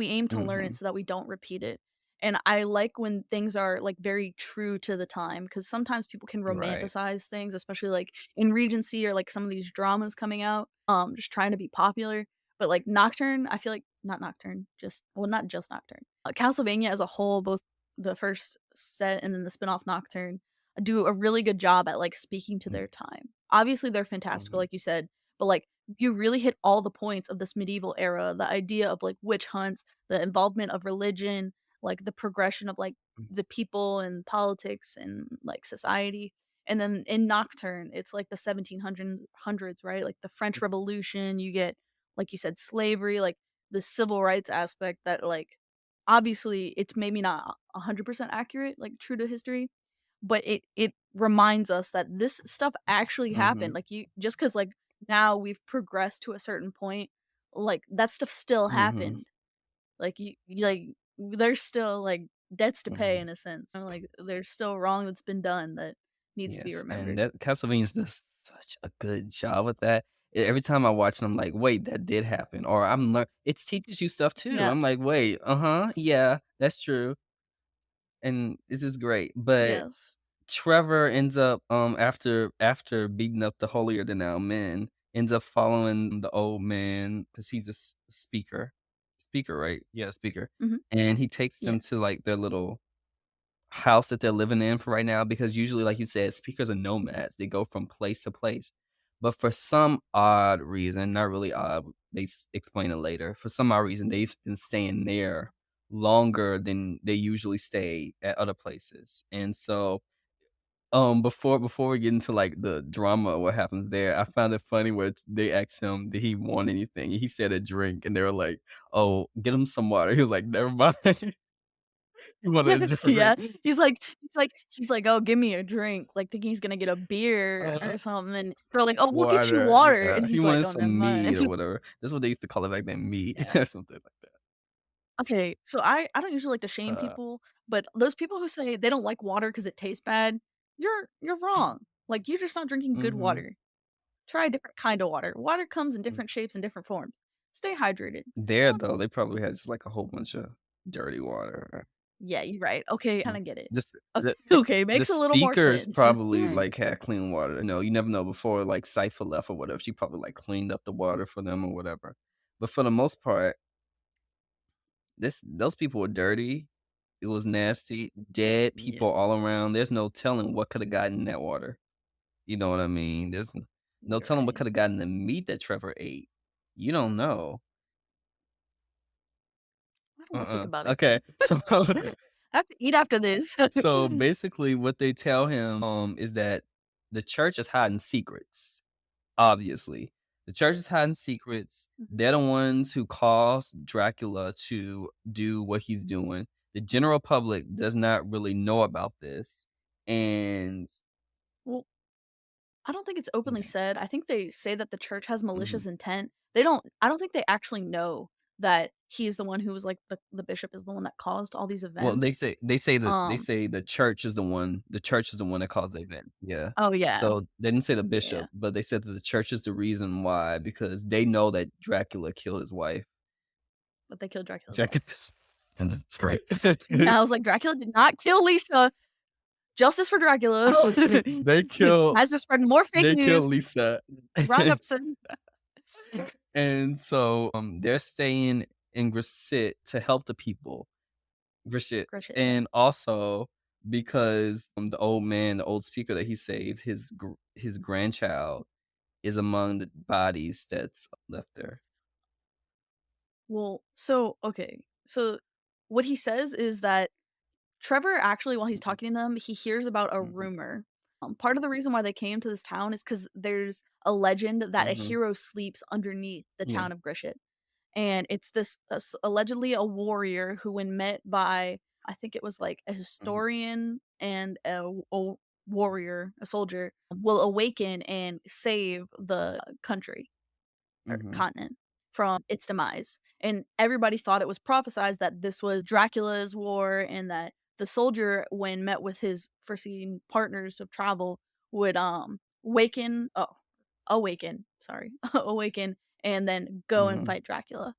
aim to learn it Mhm. so that we don't repeat it, and I like when things are, like, very true to the time because sometimes people can Right. romanticize things, especially, like, in Regency or, like, some of these dramas coming out, just trying to be popular, but, like, Nocturne, I feel like not Nocturne, just well, not just Nocturne. Castlevania as a whole, both the first set and then the spinoff Nocturne, do a really good job at, like, speaking to Mhm, their time. Obviously, they're fantastical, mhm, like you said, but, like, you really hit all the points of this medieval era, the idea of, like, witch hunts, the involvement of religion, like, the progression of, like, mm, the people and politics and, like, society, and then in Nocturne, it's, like, the 1700s, right? Like, the French Revolution, you get, like you said, slavery, like, the civil rights aspect that, like, obviously, it's maybe not 100% accurate, like, true to history, but it reminds us that this stuff actually happened, mhm, like, you just because like, now we've progressed to a certain point, like, that stuff still mhm, happened. Like, like, there's still, like, debts to pay mhm. in a sense, like, there's still wrong that's been done that needs to be Yes, and remembered. that Castlevania does such a good job with that. every time I watch it, I'm like, "Wait, that did happen," or it teaches you stuff too. Yeah. I'm like, "Wait, uh-huh, yeah, that's true," and this is great, but Yes. Trevor ends up, after beating up the holier than thou men, ends up following the old man because he's a speaker. Speaker, right? Yeah, speaker, Mhm. and he takes Yeah. them to, like, their little house that they're living in for right now because usually, like you said, speakers are nomads. They go from place to place. But for some odd reason, not really odd, they explain it later. For some odd reason, they've been staying there longer than they usually stay at other places. And so, before we get into like the drama of what happens there, I found it funny where they asked him, did he want anything? He said a drink, and they were like, "Oh, get him some water." He was like, "Never mind." He wanted a Yeah. drink. He's like, "Oh, give me a drink," like, thinking he's gonna get a beer or something, and they're like, "Oh, we'll get you Water, water," and yeah, he he's like, wanted "Oh, never some meat mind." or whatever. That's what they used to call it back then, meat Yeah. or something like that. Okay, so I don't usually like to shame Uh, people, but those people who say they don't like water because it tastes bad, you're wrong. Like, you're just not drinking good mhm, water. Try a different kind of water. Water comes in different shapes and different forms. Stay hydrated. there Um, though, they probably had just like a whole bunch of dirty water. yeah, you're right. Okay, Mm. kinda get it. This Ok the okay, the makes a little more speakers sense. probably, Alright. like, had clean water, you never know before, like, Cypher left or whatever, she probably, like, cleaned up the water for them or whatever. But for the most part, those people were dirty, it was nasty, dead Yeah, people all around, there's no telling what coulda gotten in that water. You know what I mean? There's no you're telling what right. coulda gotten the meat that Trevor ate. You don't know. I don't wanna think about it. Okay. So I have to eat after this. so basically what they tell him, is that the church is hiding secrets, obviously. The church is hiding secrets. Mhm. They're the ones who caused Dracula to do what he's doing. The general public does not really know about this, and Well, I don't think it's openly yeah, said. I think they say that the church has mhm. malicious intent. I don't think they actually know that he's the one who was, like, the bishop is the one that caused all these Well, they events. say they say that they Um say the church is the one that caused the event, yeah. Oh, yeah. So, they didn't say the Yeah. bishop, but they said that the church is the reason why, because they know that Dracula killed his wife. That they killed Dracula's wife. Dracula's and that's great. Yeah, I was like, "Dracula did not kill Lisa. Justice for Dracula." They kill As they're spreading more fake they kill news. Lisa. Wrong episode. And so, they're staying in Grisette to help the people. Grisette. Crush it, yeah. And also because, the old man, the old speaker that he saved, his grandchild is among the bodies that's left there. Well, so okay. So what he says is that Trevor actually, while he's Mhm, talking to them, he hears about a mhm, rumor. Part of the reason why they came to this town is because there's a legend that a mhm, hero sleeps underneath the yeah, town of Grishet. And it's this allegedly a warrior who, when met by, I think it was like a mhm, historian and a warrior, a soldier, will awaken and save the country or mhm, continent from its demise. And everybody thought it was prophesized that this was Dracula's war and that the soldier, when met with his foreseen partners of travel, would awaken, sorry, awaken and then go and mhm, fight Dracula.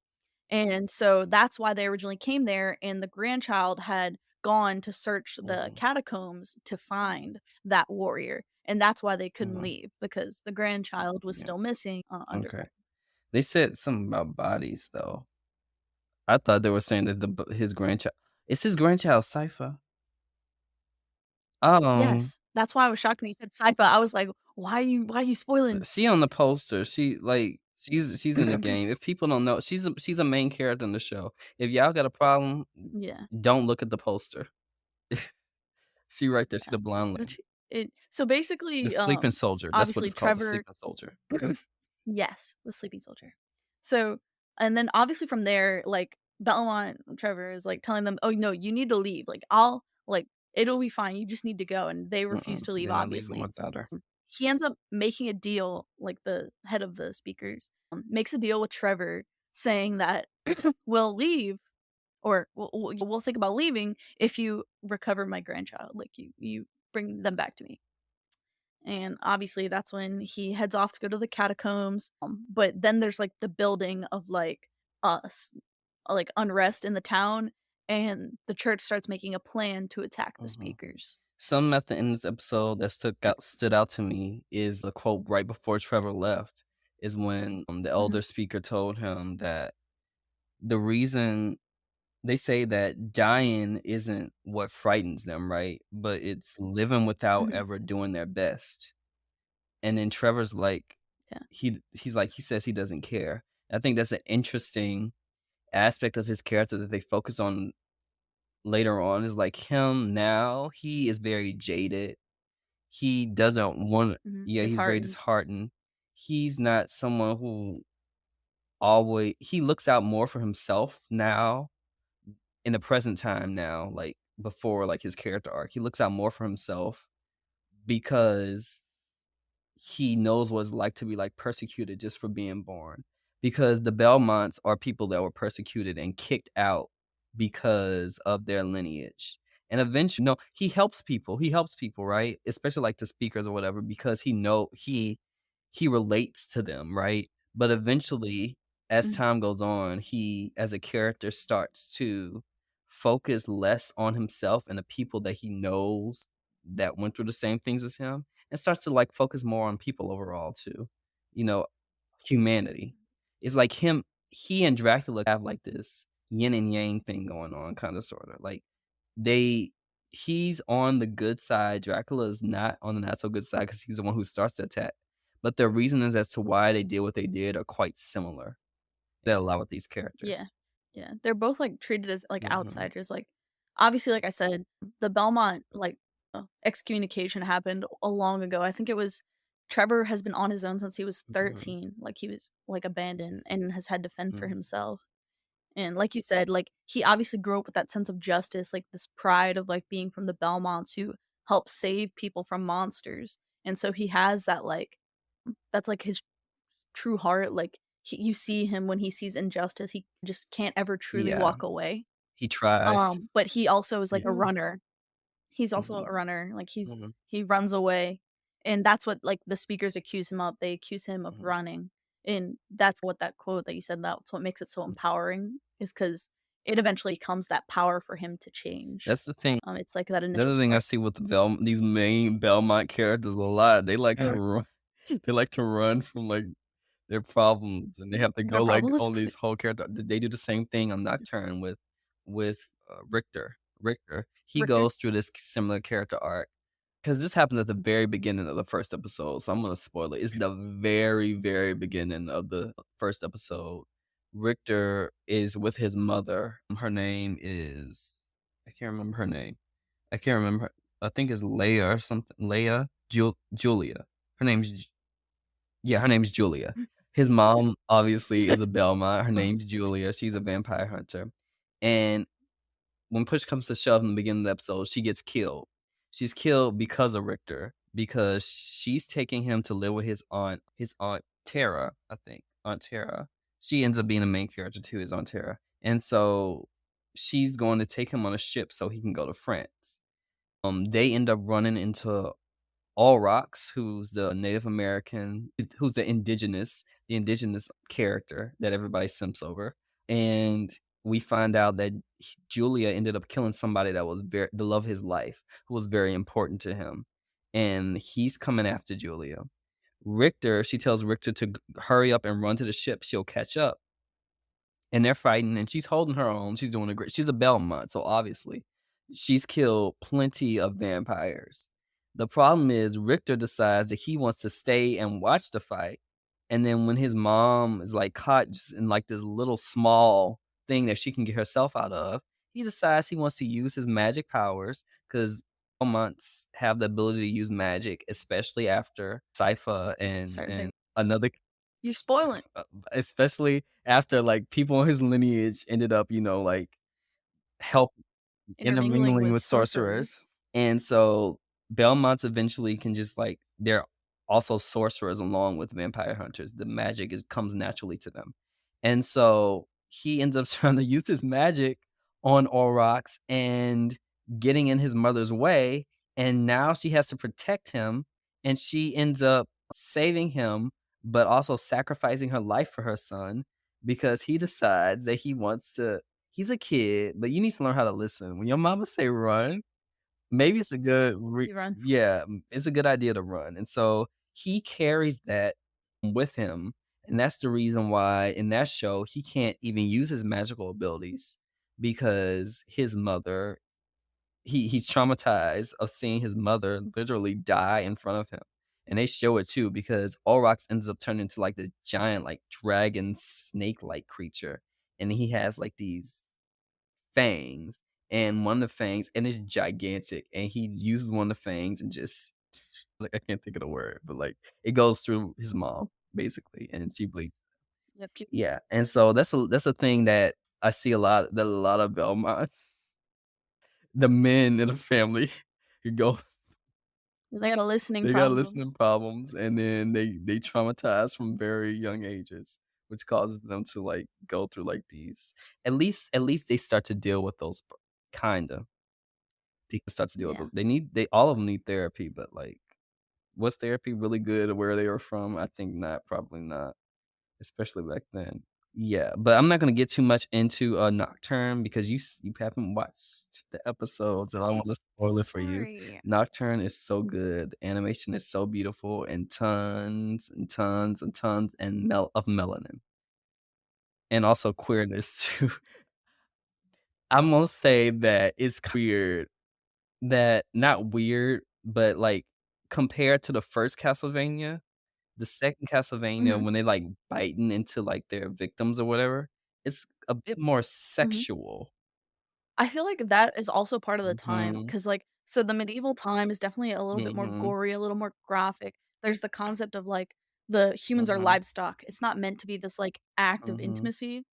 And so that's why they originally came there, and the grandchild had gone to search the mhm, catacombs to find that warrior, and that's why they couldn't mhm, leave because the grandchild was yeah, still missing, okay. underground. They said something about bodies, though. I thought they were saying that his grandchild is his grandchild Sypha? Oh, Yes, that's why I was shocked when you said Sypha. I was like, why are you spoiling?" she on the poster, she's in the game. If people don't know, she's a main character in the show. If y'all got a problem, Yeah, don't look at the poster. She right there, she yeah. the blonde But lady. so The basically, sleeping soldier, that's what obviously it's called, the Trevor. sleeping soldier. Yes, the sleeping soldier. So, and then obviously from there, like, Belmont Trevor is, like, telling them, "Oh, no, you need to leave, like, it'll be fine, you just need to go," and they refuse Mm-mm, to leave, they're not leaving obviously. without her. He ends up making a deal, like, the head of the speakers, makes a deal with Trevor saying that, "We'll leave, or we'll think about leaving if you recover my grandchild, like, you bring them back to me." and obviously that's when he heads off to go to the catacombs, but then there's, like, the building of, us like, unrest in the town, and the church starts making a plan to attack the Mhm. speakers. Something at the end of this episode that stood out to me is the quote right before Trevor left, is when, the Mhm, elder speaker told him that the reason they say that dying isn't what frightens them, right? But it's living without mhm, ever doing their best. And then Trevor's like, yeah, he's like, he says he doesn't care. I think that's an interesting aspect of his character that they focus on later on, is like him now, he is very jaded. He doesn't want, mhm, yeah, he's very disheartened. disheartened. He's not someone who always, he looks out more for himself now in the present time now, like before like his character arc. He looks out more for himself because he knows what it's like to be, like, persecuted just for being born, because the Belmonts are people that were persecuted and kicked out because of their lineage, and eventually no, he helps people, right? Especially, like, the speakers or whatever, because he relates to them, right? But eventually, as Mhm, time goes on, he, as a character, starts to focus less on himself and the people that he knows that went through the same things as him, and starts to, like, focus more on people overall too. You know, humanity. It's like he and Dracula have, like, this yin and yang thing going on, kinda sorta, like, they he's on the good side, Dracula is not on the not so good side because he's the one who starts the attack, but the reasons as to why they did what they did are quite similar, that a lot with these yeah, characters. yeah, they're both, like, treated as, like, Mhm, outsiders, like, obviously, like I said, the Belmont, excommunication happened a long ago. I think it was Trevor has been on his own since he was mhm, 13, like, he was, like, abandoned and has had to fend for mhm. himself. And like you said, like, he obviously grew up with that sense of justice, like, this pride of, like, being from the Belmonts who help save people from monsters, and so he has that, like that's, like, his true heart, like, you see him when he sees injustice, he just can't ever truly Yeah, walk away. he tries. But he also is, like, a Yeah. runner. He's also Mhm, a runner, like, mhm, he runs away, and that's what, like, the speakers accuse him of. They accuse him of mhm, running, and that's what that quote that you said, that's what makes it so mhm. empowering, is because it eventually becomes that power for him to change. That's the thing. It's like that The initial other thing I spark. see with these main Belmont characters a lot, they like to run they like to run from, like, their problems, and they have to Their go, like, problem is on these whole character they do the same thing on Nocturne with Richter. Richter, he Richter? goes through this similar character arc, because this happens at the very beginning of the first episode, so I'm gonna spoil it. It's the very, very beginning of the first episode. Richter is with his mother. Her name is, I can't remember her name. I can't remember. I think it's Leia or something. Leia? Julia. Her name's J Yeah, her name's Julia. His mom obviously is a Belmont. Her Uh, name's Julia. She's a vampire hunter. And when push comes to shove in the beginning of the episode, she gets killed. She's killed because of Richter, because she's taking him to live with his aunt Tara, I think. Aunt Tara. She ends up being the main character too, his Aunt Tara. And so she's going to take him on a ship so he can go to France. They end up running into Rocks, who's the Native American, who's the indigenous character that everybody simps over, and we find out that Julia ended up killing somebody that was the love of his life, who was very important to him, and he's coming after Julia. She tells Richter to hurry up and run to the ship. She'll catch up, and they're fighting, and she's holding her own. She's doing a great. She's a Belmont, so obviously, she's killed plenty of vampires. The problem is Richter decides that he wants to stay and watch the fight, and then when his mom is like caught just in like this little small thing that she can get herself out of, he decides he wants to use his magic powers, because Belmonts have the ability to use magic, especially after Sypha certain and thing. another You're spoiling. uh, especially after, like, people in his lineage ended up, like, help Intermingling intermingling with with sorcerers, sorcerers. and so Belmonts eventually can just, like, they're also sorcerers along with vampire hunters. The magic comes naturally to them, and so he ends up trying to use his magic on Aurochs and getting in his mother's way, and now she has to protect him, and she ends up saving him, but also sacrificing her life for her son because he decides that he's a kid, but you need to learn how to listen. When your mama say run, maybe it's a good re You run. yeah, it's a good idea to run, and so he carries that with him, and that's the reason why in that show, he can't even use his magical abilities because his mother he's traumatized of seeing his mother literally die in front of him, and they show it too because Aurochs ends up turning into, like, the giant, like, dragon snake-like creature, and he has, like, these fangs, and one of the fangs and it's gigantic, and he uses one of the fangs and just like, I can't think of the word, but, like, it goes through his mom, basically, and she bleeds. Yep. Yeah, and so that's a thing that I see a lot of Belmonts, the men in the family who go They got a listening they got problem. listening problems, and then they traumatize from very young ages, which causes them to, like, go through, like, these at least they start to deal with those kinda. They can start to deal with Yeah. it. They all of them need therapy, but, like, was therapy really good at where they were from? I think not, probably not, especially back then. Yeah, but I'm not gonna get too much into, Nocturne because you haven't watched the episodes, and I don't wanna spoil it for you. Sorry. Nocturne is so good, the animation is so beautiful, and tons and tons and tons and of melanin, and also queerness too. I'm gonna say that it's weird that not weird, but, like, compared to the first Castlevania, the second Castlevania, Mhm. when they, like, biting into, like, their victims or whatever, it's a bit more Mhm. sexual. I feel like that is also part of the time, Mhm, cause like, so the medieval time is definitely a little bit more mhm, gory, a little more graphic. There's the concept of, like, the humans are mhm, livestock. It's not meant to be this, like, act of mhm, intimacy,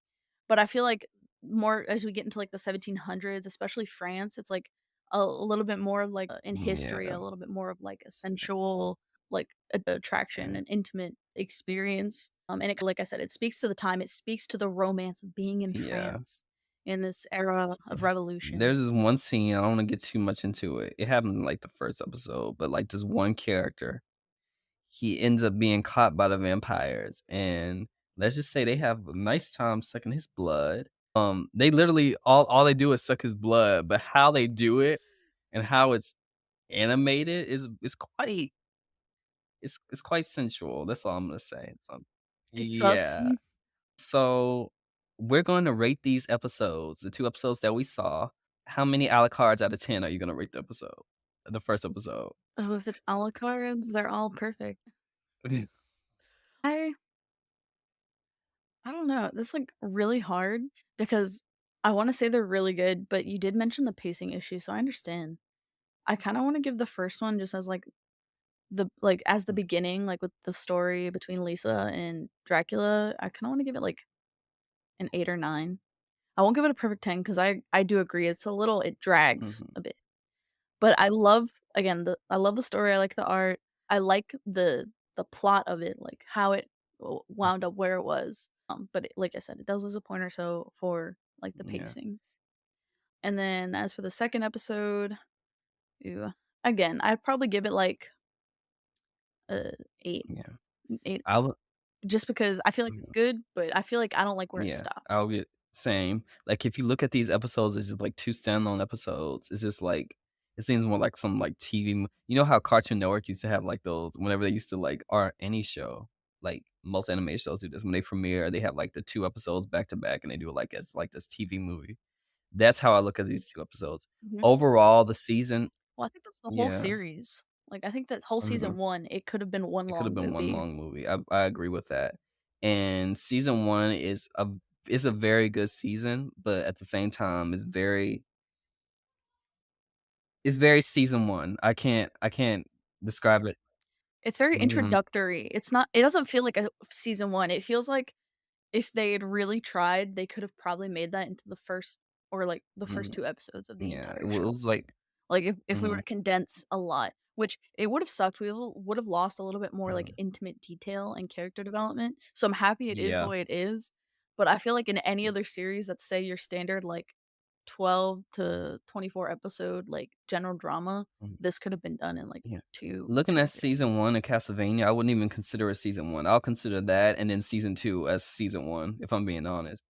but I feel like more as we get into, like, the 1700s, especially France, it's, like, a little bit more of, like, in history, yeah, a little bit more of, like, a sensual, like, attraction yeah, and intimate experience, and it like I said, it speaks to the time, it speaks to the romance of being in yeah, France in this era of yeah. revolution. There's this one scene, I don't wanna get too much into it. It happened in, like, the first episode, but, like, this one character he ends up being caught by the vampires, and let's just say they have a nice time sucking his blood. They literally all they do is suck his blood, but how they do it and how it's animated is quite it's quite sensual. That's all I'm gonna say. So, It's sus. yeah. So we're going to rate these episodes, the 2 episodes that we saw. How many a la cards out of 10 are you gonna rate the episode? The first episode? Oh, if it's a la cartes, they're all perfect. I I don't know, that's, like, really hard because I wanna say they're really good, but you did mention the pacing issue, so I understand. I kinda wanna give the first one just as, like, as the beginning, like, with the story between Lisa and Dracula, I kinda wanna give it, like, an 8 or 9. I won't give it a perfect 10 because I do agree, it drags Mhm. a bit. But I love again, I love the story, I like the art, I like the plot of it, like, how it wound up where it was, but like I said, it does lose a point or so for, like, the Yeah, pacing. And then as for the 2nd episode, ooh, again, I'd probably give it, like, a 8, yeah. 8 I would just because I feel like it's good, but I feel like I don't like where it Yeah, I'll stops. get same. Like, if you look at these episodes, it's just, like, 2 standalone episodes. It's just, like it seems more like some, like, TV you know how Cartoon Network used to have, like, those whenever they used to, like or any show, like, most anime shows do this. When they premiere, they have, like, the 2 episodes back to back, and they do it, like, as, like, this TV movie. That's how I look at these 2 episodes. Mhm. Overall, the season Well, I think that's the whole yeah, series. Like, I think that whole mhm. season 1, it could have been one It could've long been one movie. long movie. I agree with that. And season 1 is a very good season, but at the same time, it's very season 1. I can't describe it. It's very Mhm, introductory. It doesn't feel like a season 1. It feels like if they had really tried, they could have probably made that into the first or, like, the first mhm, 2 episodes of the yeah, entire it show. was like Like, if we were mhm, to condense a lot, which it would have sucked, we would have lost a little bit more, like, mhm, intimate detail and character development, so I'm happy it is the yeah, way it is, but I feel like in any other series that's, say, your standard, like 12 to 24 episode, like, general drama, Mm, this could have been done in, like, yeah. 2 Looking 2 at or 3 season episodes. 1 of Castlevania, I wouldn't even consider it season 1. I'll consider that and then season 2 as season 1, if I'm being honest,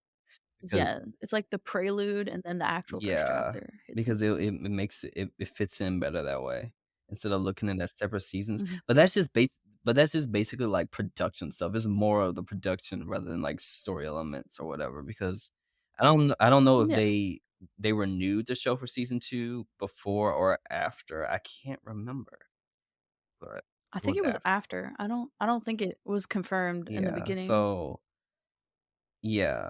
because Yeah, it's like the prelude and then the actual first yeah, chapter hits in because season 2. it makes it fits in better that way, instead of looking at it as separate seasons, Mhm. but that's just basically, like, production stuff, it's more of the production rather than, like, story elements or whatever, because I don't know if Yeah, they renewed the show for season 2 before or after, I can't remember, but I it think was it was after. after. I don't think it was confirmed in the Yeah, beginning. so yeah.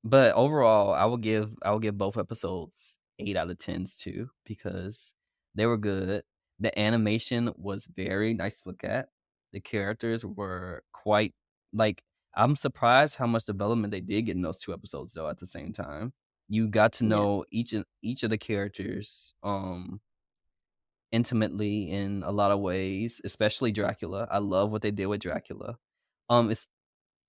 But overall, I will give both episodes 8 out of 10s too because they were good. The animation was very nice to look at. The characters were quite like, I'm surprised how much development they did get in those 2 episodes though at the same time. You got to Yeah, know each of the characters, intimately in a lot of ways, especially Dracula. I love what they did with Dracula. It's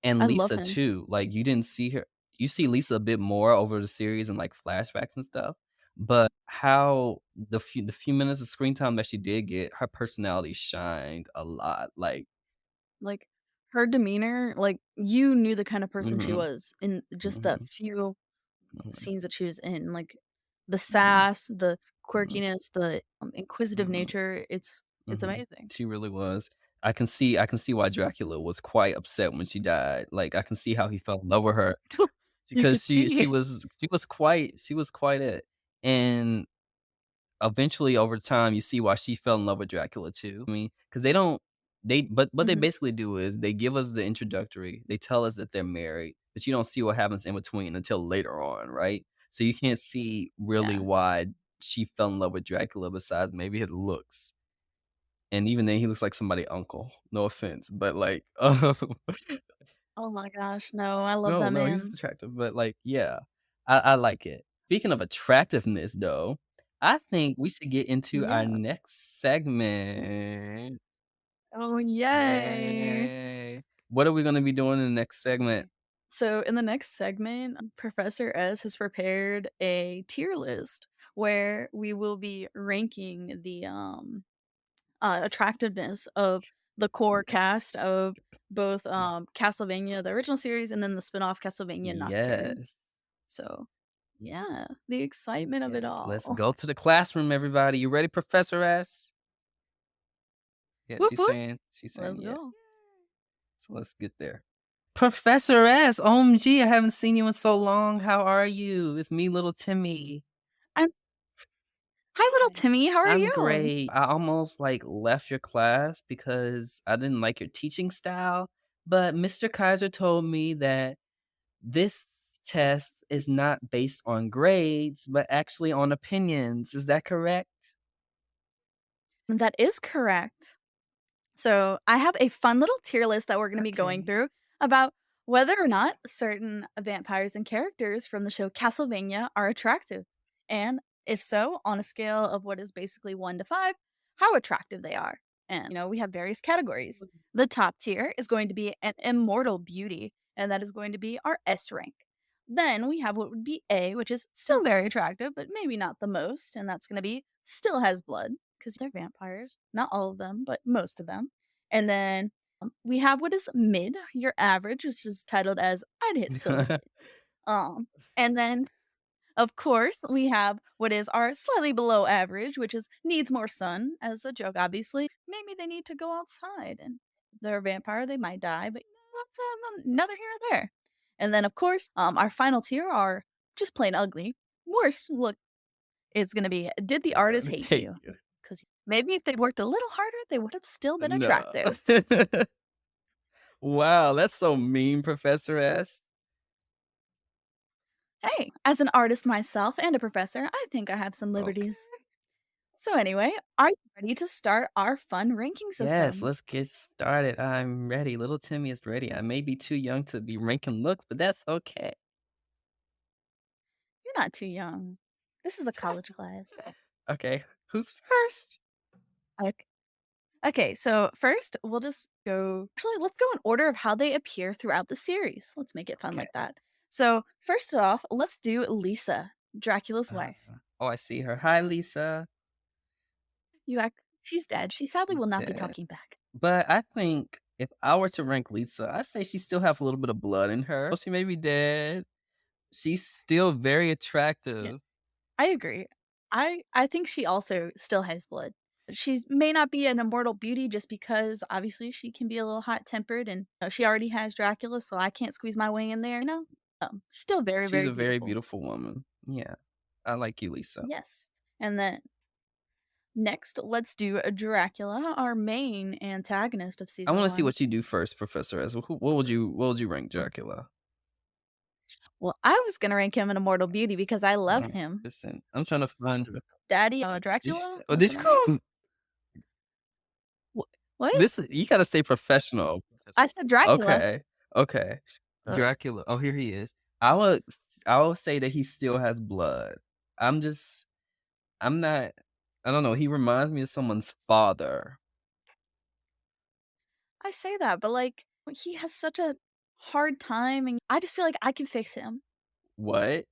and I love Lisa him. too, like, you didn't see her you see Lisa a bit more over the series and, like, flashbacks and stuff, but how the few minutes of screen time that she did get, her personality shined a lot, like Like, her demeanor, like, you knew the kind of person she mhm, was in just the mhm, few mhm, scenes that she was in, like, the mhm, sass, the mhm, quirkiness, the, inquisitive mhm, nature, it's mhm. amazing. She really was. I can see why Dracula was quite upset when she died, like, I can see how he fell in love with her You could because see. she was quite it, and eventually, over time, you see why she fell in love with Dracula too. I mean, because they don't but what they Mhm. basically do is they give us the introductory, they tell us that they're married, but you don't see what happens in between until later on, right? So you can't see really Yeah. why she fell in love with Dracula besides maybe his looks. And even then, he looks like somebody uncle. No offense, but like, Oh my gosh, no, I love no, that no, he's man. attractive, but like, yeah, I like it. Speaking of attractiveness, though, I think we should get into our Yeah. next segment. Oh, yay. Yay! What are we gonna be doing in the next segment? So in the next segment, Professor S has prepared a tier list where we will be ranking the attractiveness of the core cast Yes. of both Castlevania, the original series, and then the spin-off Castlevania Nocturne. Yes. So yeah, the excitement of it Yes. Let's all. go to the classroom, everybody. You ready, Professor S? Yeah, Whoop whoop. she's saying Let's yeah. go. So let's get there. Professor S, OMG, I haven't seen you in so long. How are you? It's me, little Timmy. I'm Hi little Timmy, how are I'm you? great. I almost like left your class because I didn't like your teaching style, but Mr. Kaiser told me that this test is not based on grades, but actually on opinions. Is that correct? That is correct. So I have a fun little tier list that we're going to be going Okay. through about whether or not certain vampires and characters from the show Castlevania are attractive. And if so, on a scale of what is basically 1 to 5, how attractive they are. And, we have various categories. The top tier is going to be an immortal beauty, and that is going to be our S rank. Then we have what would be A, which is still very attractive, but maybe not the most, and that's going to be still has blood because they're vampires. Not all of them, but most of them. And then we have what is mid, your average, which is titled as I'd hit still hit it. Um, and then of course we have what is our slightly below average, which is needs more sun as a joke, obviously. Maybe they need to go outside and if they're a vampire, they might die, but that's another here or there. And then of course, our final tier are just plain ugly. Worst look it's gonna be did the artist hate Thank you? you. Because maybe if they'd worked a little harder, they would have still been No. attractive. Wow, that's so mean, Professor S. Hey, as an artist myself and a professor, I think I have some Okay. liberties. So, anyway, are you ready to start our fun ranking Yes, system? let's get started. I'm ready. Little Timmy is ready. I may be too young to be ranking looks, but that's okay. You're not too young. This is a college class. Okay, who's first? Ok- Okay, so first we'll just go. Actually, let's go in order of how they appear throughout the series. Let's make it fun Okay. like that. So, first off, let's do Lisa. Dracula's Uh, wife. oh, I see her. Hi, Lisa. You act She's dead. She sadly She's will not be dead. talking back. But I think if I were to rank Lisa, I'd say she still have a little bit of blood in her. She may be dead. She's still very Yeah, attractive. I agree. I think she also still has blood. She's may not be an immortal beauty just because obviously she can be a little hot-tempered and, she already has Dracula, so I can't squeeze my way in there, you know? Still very, She's very a very beautiful. beautiful woman. Yeah. I like you, Lisa. Yes. And then next, let's do a Dracula, our main antagonist of I season wanna see 1. what you do first, Professor S. What would you rank Dracula? Well, I was gonna rank him an immortal beauty because I love Alright, him. listen, I'm trying to find Daddy, did you say Dracula? oh, That's did what you I meant. call him What? this you gotta stay professional. I said Dracula. Okay, okay. Ugh. Dracula. Oh, here he is. I would say that he still has blood. I'm just I'm not I don't know, he reminds me of someone's father. I say that, but, like, he has such a hard time, and I just feel like I can fix him. What?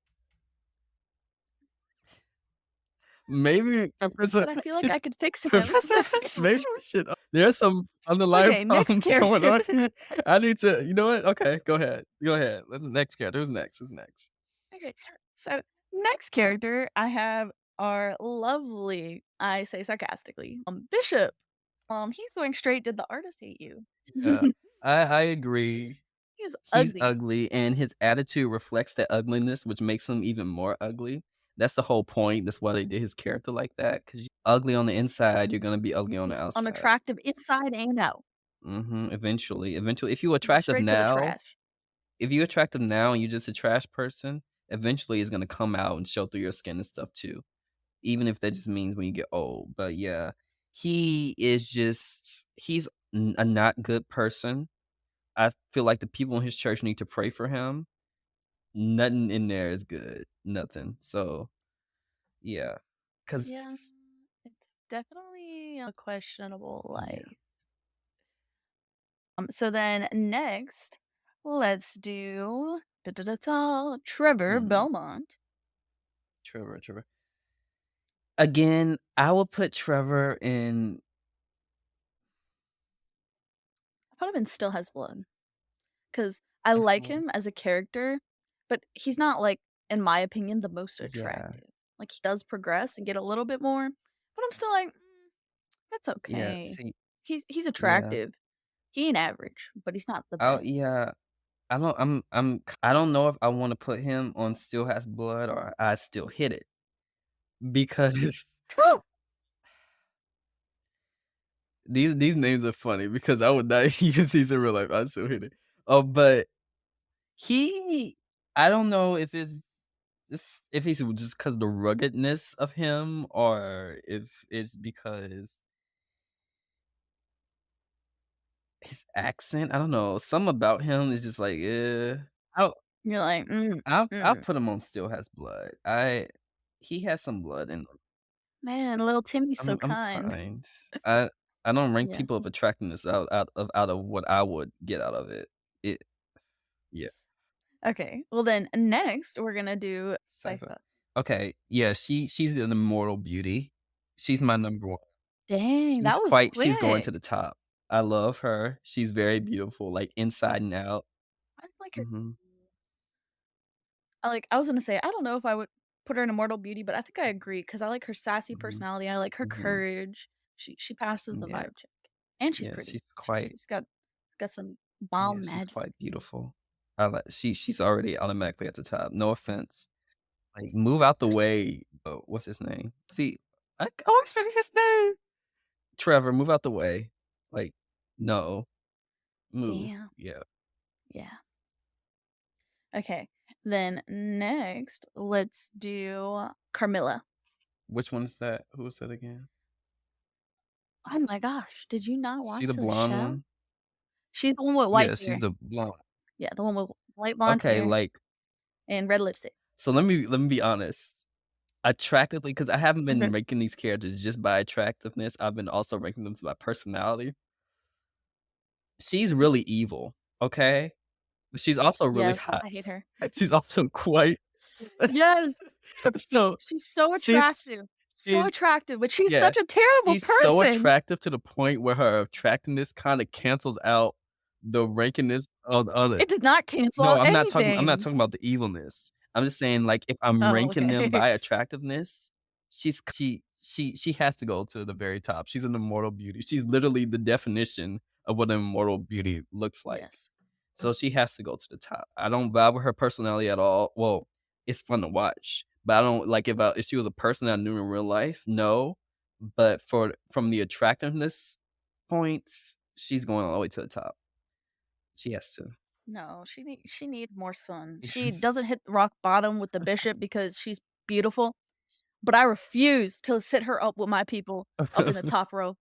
Maybe I Professor said I feel like I could fix him. Professor maybe we should there's some underlying Okay, next problems going character. on here. I need to you know what? Okay, go ahead. Go ahead. Let the next character. Who's next? Who's next? Okay, so next character I have our lovely, I say sarcastically, Bishop. He's going straight, "Did the artist hate you?" Yeah, I He's agree. he is He's ugly. ugly, and his attitude reflects that ugliness, which makes him even more ugly. That's the whole point. That's why they did his character like that. Because 'cause you're ugly on the inside, you're gonna be ugly on the outside. Unattractive inside and out. Eventually, Straight to the trash. if you're attractive now and you're just a trash person, eventually it's gonna come out and show through your skin and stuff too, even if that just means when you get old. But yeah, he's a not good person. I feel like the people in his church need to pray for him. Nothing in there is good. Nothing. So, yeah. Cause Yeah, it's definitely a questionable yeah. life. So then next, let's do Trevor Mm, Belmont. Trevor. Again, I would put Trevor in I put him in Still Has Blood because I I like feel him as a character, but he's not like, in my opinion, the most yeah. attractive. Like he does progress and get a little bit more, but I'm still like, that's Yeah, okay. see He's yeah. attractive. He ain't average, but he's not the Oh, best. yeah. I don't know if I wanna put him on Still Has Blood or I Still Hit It because these names are funny because I would not use these in real life. I Still Hit It. Oh, but he I don't know if it's just 'cause the ruggedness of him or if it's because his accent, I don't know, something about him is just like, I'll You're like, I'll mm. put him on Still Has Blood. I he has some blood in him. Man, little Timmy's so I'm kind. fine. I I don't rank Yeah. people of attractiveness out of what I would get out of it. It yeah, Okay. Well, then next we're gonna do Cypher. Sypha. Okay, yeah, she's an immortal beauty. She's my number 1. Dang, that was She's going to quick. the top. I love her. She's very beautiful, like, inside and out. I like her. Mhm, I was gonna say, I don't know if I would put her in Immortal Beauty, but I think I agree because I like her sassy mhm, personality. I like her mhm. courage. She passes the Yeah, vibe check, and she's yeah, pretty. She's got some bomb she's magic. quite beautiful. I like she's already automatically at the top, no offense. Like, move out the way what's his name? See, I always forget his name. Trevor, move out the way. Like, no, move. Damn. Yeah. Yeah. Okay. Then next, let's do Carmilla. Which one is that? Who is that again? Oh my gosh, did you not Is she the watch the blonde show? one? She's the one with white Yeah, she's hair. the blonde. Yeah, the one with light blonde Okay, hair like and red lipstick. so let me be honest. Attractively, because I haven't been Okay. ranking these characters just by attractiveness, I've been also ranking them by personality. She's really evil, okay? But she's also really Yes, hot. I hate her. She's also quite Yes. So, She's so she's attractive. So she's attractive, but she's yeah, such a terrible she's so person. attractive to the point where her attractiveness kinda cancels out the rankiness of the It others. did not cancel No, out I'm not anything. talking about the evilness. I'm just saying, like, if I'm Oh, ranking them okay. by attractiveness, she has to go to the very top. She's an immortal beauty. She's literally the definition of what an immortal beauty looks like. Yes. So she has to go to the top. I don't vibe with her personality at all. Well, it's fun to watch, but I don't like if she was a person I knew in real life, no. But from the attractiveness points, she's going all the way to the top. She has to. No, she needs more sun. She doesn't hit rock bottom with the bishop because she's beautiful, but I refuse to sit her up with my people up in the top row.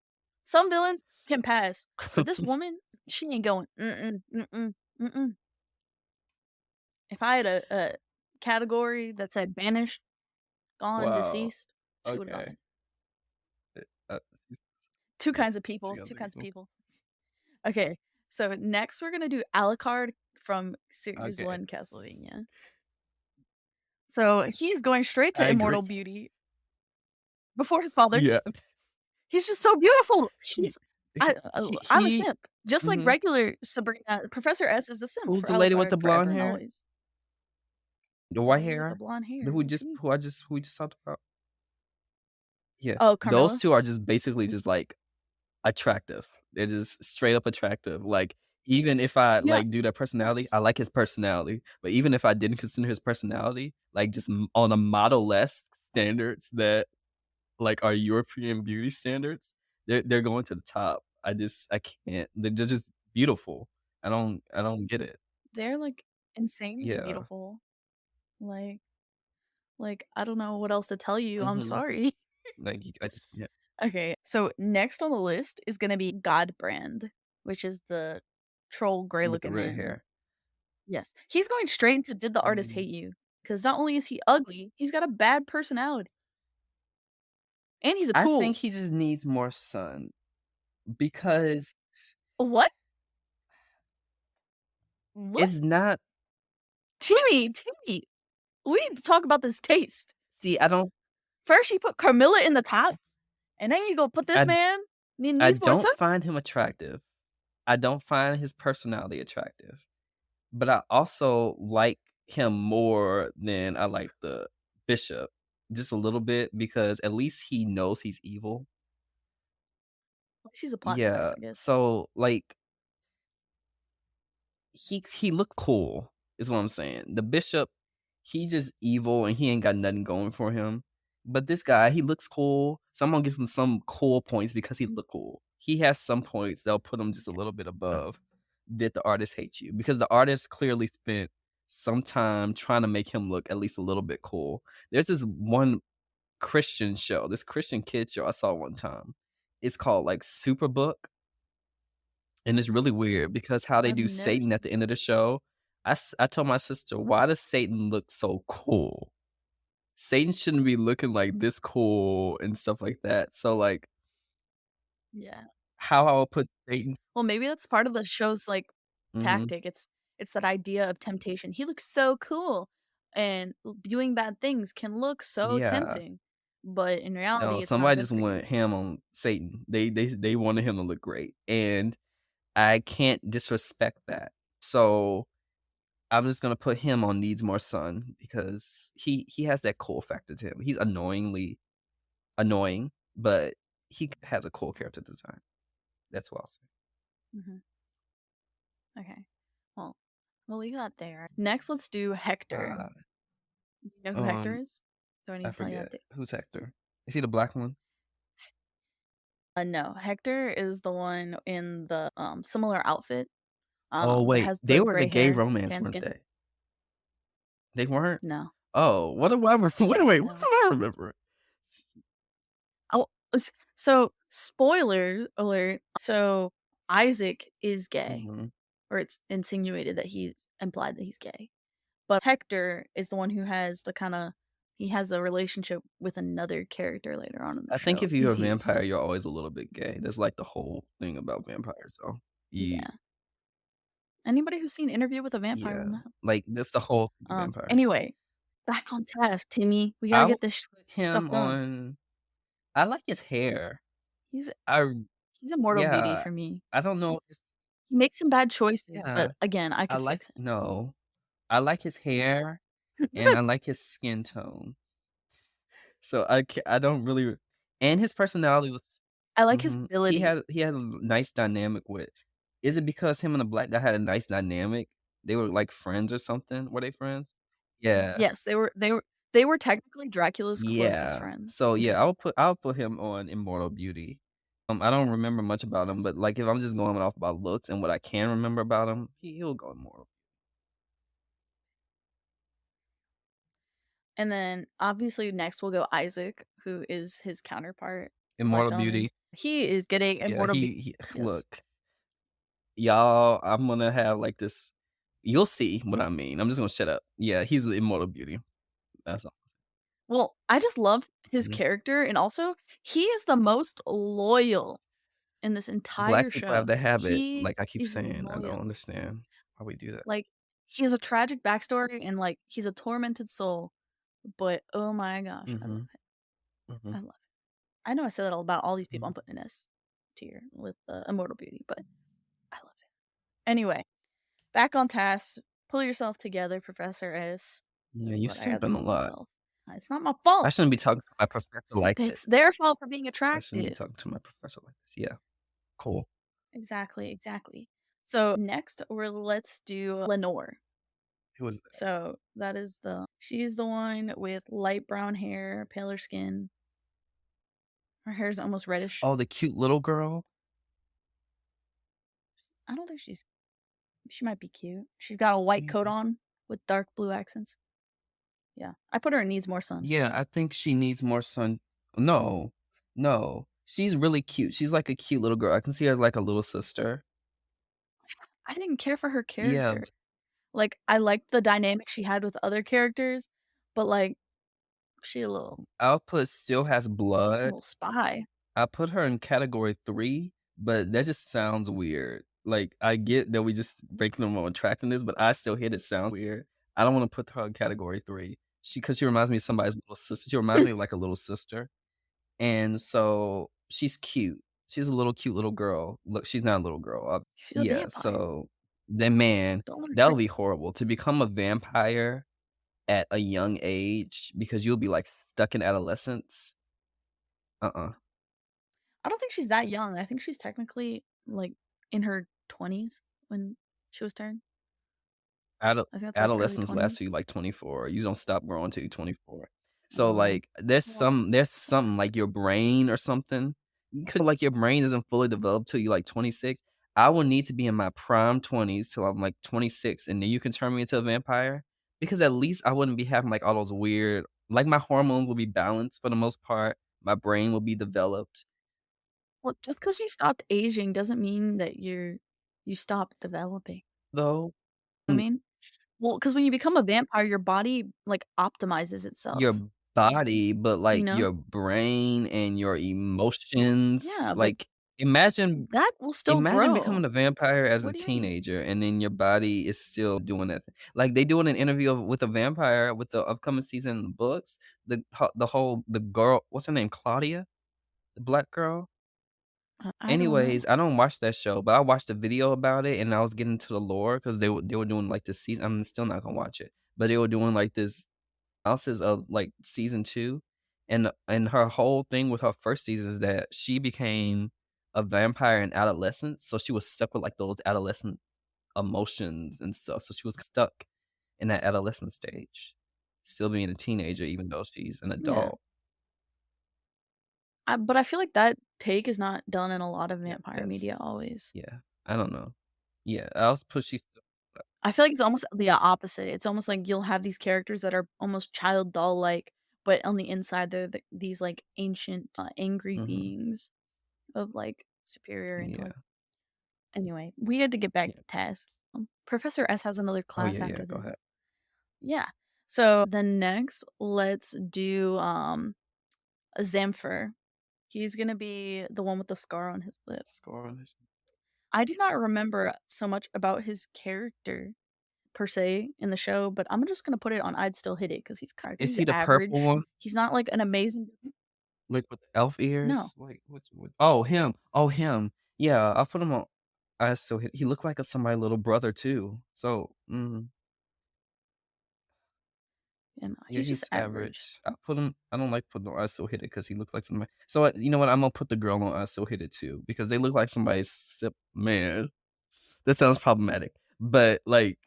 Some villains can pass, but this woman, she ain't going. Mm-mm, mm-mm, mm-mm. If I had a category that said banished, gone, Wow. deceased, she would have Okay. gone. Uh, Two yeah, kinds of 2 people. kinds Two of kinds of people. people. Okay, so next we're gonna do Alucard from Series Okay. 1 Castlevania. So he's going straight I to agree. immortal beauty before his father. Yeah. He's just so beautiful. He I'm a he simp. Just like mhm. regular Sabrina, Professor S is a simp Who's for the lady with the Alucard forever blonde and hair? always. The The white lady with the hair? blonde The hair. Ooh. who we just talked about? Yeah. Oh, Those Carmilla? 2 are just basically just, like, attractive. They're just straight up attractive. Like, even if I, like, do Yes. that personality, I Yes. like his personality, but even if I didn't consider his personality, like, just on a model-esque standards that, like, are European beauty standards, they're going to the top. I can't. They're just beautiful. I don't get it. They're, like, insanely Yeah. beautiful. Like I don't know what else to tell you, I'm Mhm. sorry. Like, I just yeah, Okay, so next on the list is gonna be Godbrand, which is the troll gray with the looking red man. hair. Yes. He's going straight into "Did the artist Mhm. hate you?" Because not only is he ugly, he's got a bad personality, and he's a I think tool. he just needs more sun because What? What? it's not Timmy, we need to talk about this taste. see, First, you put Carmilla in the top, and then you go put this I man I needs more don't sun? find him attractive. I don't find his personality attractive, but I also like him more than I like the bishop, just a little bit because at least he knows he's evil. She's a plot device, Yeah, I guess. so, like, he looked cool, is what I'm saying. The bishop, he just evil and he ain't got nothing going for him. But this guy, he looks cool, so I'm gonna give him some cool points because he look cool. He has some points that'll put him just a little bit above "Did the artist hate you?" Because the artist clearly spent some time trying to make him look at least a little bit cool. There's this one Christian show, this Christian kid show I saw one time. It's called, like, Superbook. And it's really weird because how they I've do never Satan at seen the end of the show, I told my sister, "Why does Satan look so cool? Satan shouldn't be looking like this cool and stuff like that." So, like, Yeah. how I would put Satan Well, maybe that's part of the show's, like, mhm, tactic. It's that idea of temptation. He looks so cool, and doing bad things can look so yeah. tempting, but in reality, No, it's not somebody good just for you. went ham on Satan. They wanted him to look great, and I can't disrespect that. So, I'm just gonna put him on needs more sun because he has that cool factor to him. He's annoyingly annoying, but he has a cool character design. That's what I'll say. Mhm. Okay. Well, we'll leave that there. Next, let's do Hector. Uh, You know who Hector um, is? Do I need I to tell you forget. that? Who's Hector? Is he the black one? No, Hector is the one in the, similar outfit, Oh, that wait. has They the were in a gray gay hair, romance, tan weren't skin. they? They weren't? No, Oh, what do I wait, what do no. I remember? Oh, so spoiler alert. So Isaac is gay, Mhm. or it's insinuated that he's implied that he's gay. But Hector is the one who has the kind of he has a relationship with another character later on in the I think show. if you're a He's used. vampire, you're always a little bit gay. That's like the whole thing about vampires, so you Yeah. Anybody who's seen Interview with a Vampire will yeah. know. Like, that's the whole thing of vampires. Anyway, Back on task, Timmy. We gotta I would get this put stuff him done. on I like his hair. He's I he's a mortal beauty yeah, for me. I don't know his He makes some bad choices, yeah, but again, I I could like fix it. no, I like his hair and I like his skin tone. So I don't really and his personality was I like his mhm, ability. he had a nice dynamic with is it because him and the black guy had a nice dynamic? They were, like, friends or something? Were they friends? Yeah, Yes, they were technically Dracula's closest yeah. friends. So, yeah, Okay. I'll put him on Immortal Beauty. I don't remember much about him, Yes. but, like, if I'm just going off about looks and what I can remember about him, he'll go Immortal. And then, obviously, next we'll go Isaac, who is his counterpart, but, Immortal Beauty. he is getting Yeah, immortal beauty. he Yes. look, y'all, I'm gonna have, like, this you'll see what I mean. I'm just gonna shut up. Yeah, he's the Immortal Beauty. That's all. Well, I just love his Mhm. character, and also, he is the most loyal in this Black entire people have show. that habit, He like I keep is saying. I don't loyal. understand why we do that. Like, he has a tragic backstory and, like, he's a tormented soul, but, oh my gosh, I love Mhm, it. I mhm, love it. I know I said that all about all these people I'm mhm. putting in S tier with, Immortal Beauty, but I love it. Anyway, back on task. Pull yourself together, Professor S, Yeah, is you what I gotta simping a call lot. myself. It's not my I fault. shouldn't be talking to my professor like this. It's their fault for being I shouldn't be attractive. talking to my professor like this. Yeah, cool. Exactly, exactly. So next, let's do Lenore. Who is that? So that is she's the one with light brown hair, paler skin. Her hair's almost reddish. Oh, the cute little girl? I don't think she might be cute. She's got a white coat Yeah. on with dark blue accents. Yeah. I put her in Needs More Sun. Yeah, I think she needs more sun no, no. She's really cute. She's like a cute little girl. I can see her as like a little sister. I didn't care for her Yeah, character. Like, I liked the dynamic she had with other characters, but, like, she Output still has a blood. little spy. I put her in category 3, but that just sounds weird. Like, I get that we just ranking them on attractiveness, but I still hate it sounds weird. I don't wanna put her in category 3. Because she reminds me of somebody's little sister. She reminds me of like a little sister, and so she's cute. She's a little cute little girl. Look, she's not a little girl, She's a yeah, vampire. so then man, Don't let her that would trick be you. horrible to become a vampire at a young age because you'll be, like, stuck in adolescence. Uh-uh. I don't think she's that young. I think she's technically, like, in her 20s when she was turned. Adol I think that's, like, early adolescence lasts till 20s. you like 24. You don't stop growing till you 24. So, Oh, like, well, there's something, like, your brain or something. You could like, your brain isn't fully developed till you like, 26. I will need to be in my prime 20s till I'm, like, 26, and then you can turn me into a vampire, because at least I wouldn't be having, like, all those weird like, my hormones will be balanced for the most part. My brain will be developed, just because you stopped aging doesn't mean that you stopped developing. though. I Mm, mean? Well, because when you become a vampire, your body, like, optimizes your itself, body, but, you like, know? your brain and your emotions, Yeah, but like, imagine that will still Imagine grow. becoming a vampire as a What do you mean? teenager, and then your body is still doing that like, they do in an interview with a vampire with the upcoming season of the books, the girl what's her name, Claudia? The black girl? I don't know. Anyways, I don't watch that show, but I watched a video about it, and I was getting to the lore because they were doing, like, this season I'm still not gonna watch it, but they were doing, like, this analysis of, like, season 2, and her whole thing with her first season is that she became a vampire in adolescence, so she was stuck with, like, those adolescent emotions and stuff, so she was stuck in that adolescent stage, still being a teenager even though she's an Yeah. adult. But I feel like that take is not done in a lot of vampire media Yes. always. Yeah. I don't know. Yeah, I was pushy stuff. I feel like it's almost the opposite. It's almost like you'll have these characters that are almost child doll-like, but on the inside, they're these, like, ancient, angry Mhm. beings of, like, superior Yeah. intellect. Anyway, we had to get back Yeah. to task. Professor S has another Oh, class yeah, yeah, after go ahead. this. Yeah. So, then next, let's do, Zamfir. He's gonna be the one with the scar on his lip. Score on this. I do not remember so much about his character, per se in the show, but I'm just gonna put it on I'd still hit it because Is he's he the purple average. one? He's not like an amazing. Like, with the elf No. ears? Like, what's what oh, him. Oh, him. Yeah, I'll put him on I still hit he looked like a somebody little brother too. So, You know, yeah, he's just he's average. average. I don't like putting on I Still Hit It because he looked like somebody so, you know what? I'm gonna put the girl on I Still Hit It too because they look like somebody's sip man, that sounds problematic, but, like,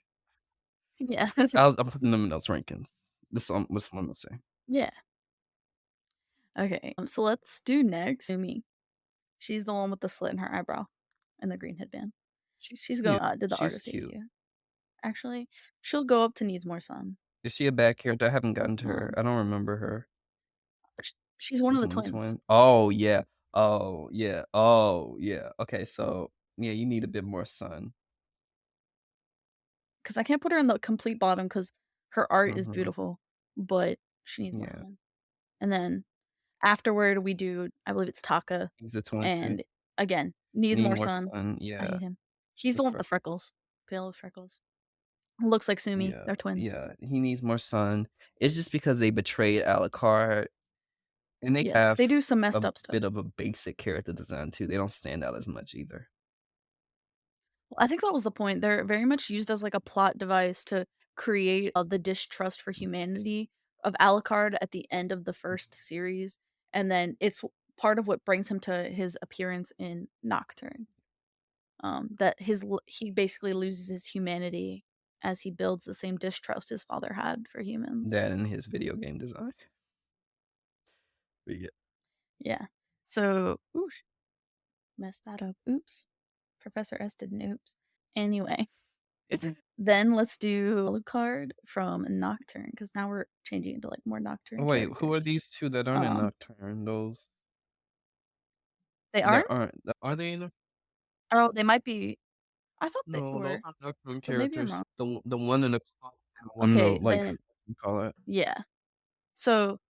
Yeah. I'm putting them in those rankings. That's what I'm gonna say. Yeah. Okay, so let's do next Sumi. She's the one with the slit in her eyebrow and the green headband. She's She's going cute. did the She's artist say to cute. you? Actually, she'll go up to Needs More Sun. Is she a bad character? I haven't gotten to her. Um, I don't remember her. she's one She's of the one of the twins. twin Oh, yeah. Oh, yeah. Oh, yeah. Okay, so, yeah, you need a bit more sun. Because I can't put her in the complete bottom because her art is Mhm. beautiful, but she needs more Yeah. sun. And then afterward, we do I believe it's Taka, He's a twin too. and again, needs Need more more sun. sun. I Yeah. hate him. He's The the one with the freckles. freckles, pale with freckles. Looks like Sumi. Yeah. They're twins. Yeah. He needs more sun. It's just because they betrayed Alucard, and they Yeah, have they do some a messed up stuff. bit of a basic character design too. They don't stand out as much either. Well, I think that was the point. They're very much used as like a plot device to create the distrust for humanity of Alucard at the end of the first series, and then it's part of what brings him to his appearance in Nocturne. That he basically loses his humanity as he builds the same distrust his father had for humans. That and his video game design. But yeah. Yeah. So, oosh, messed that up. Oops. Professor S did an oops. Anyway, then let's do Alucard from Nocturne because now we're changing into like more Nocturne Wait, who are characters. these 2 that aren't in Um, Nocturne? Those they that aren't? aren't are they in Oh, they might be. I thought they No, those were, aren't Nocturne but maybe I'm characters. wrong. The one in the top and the one in the, Okay, like, then what you call it? yeah. So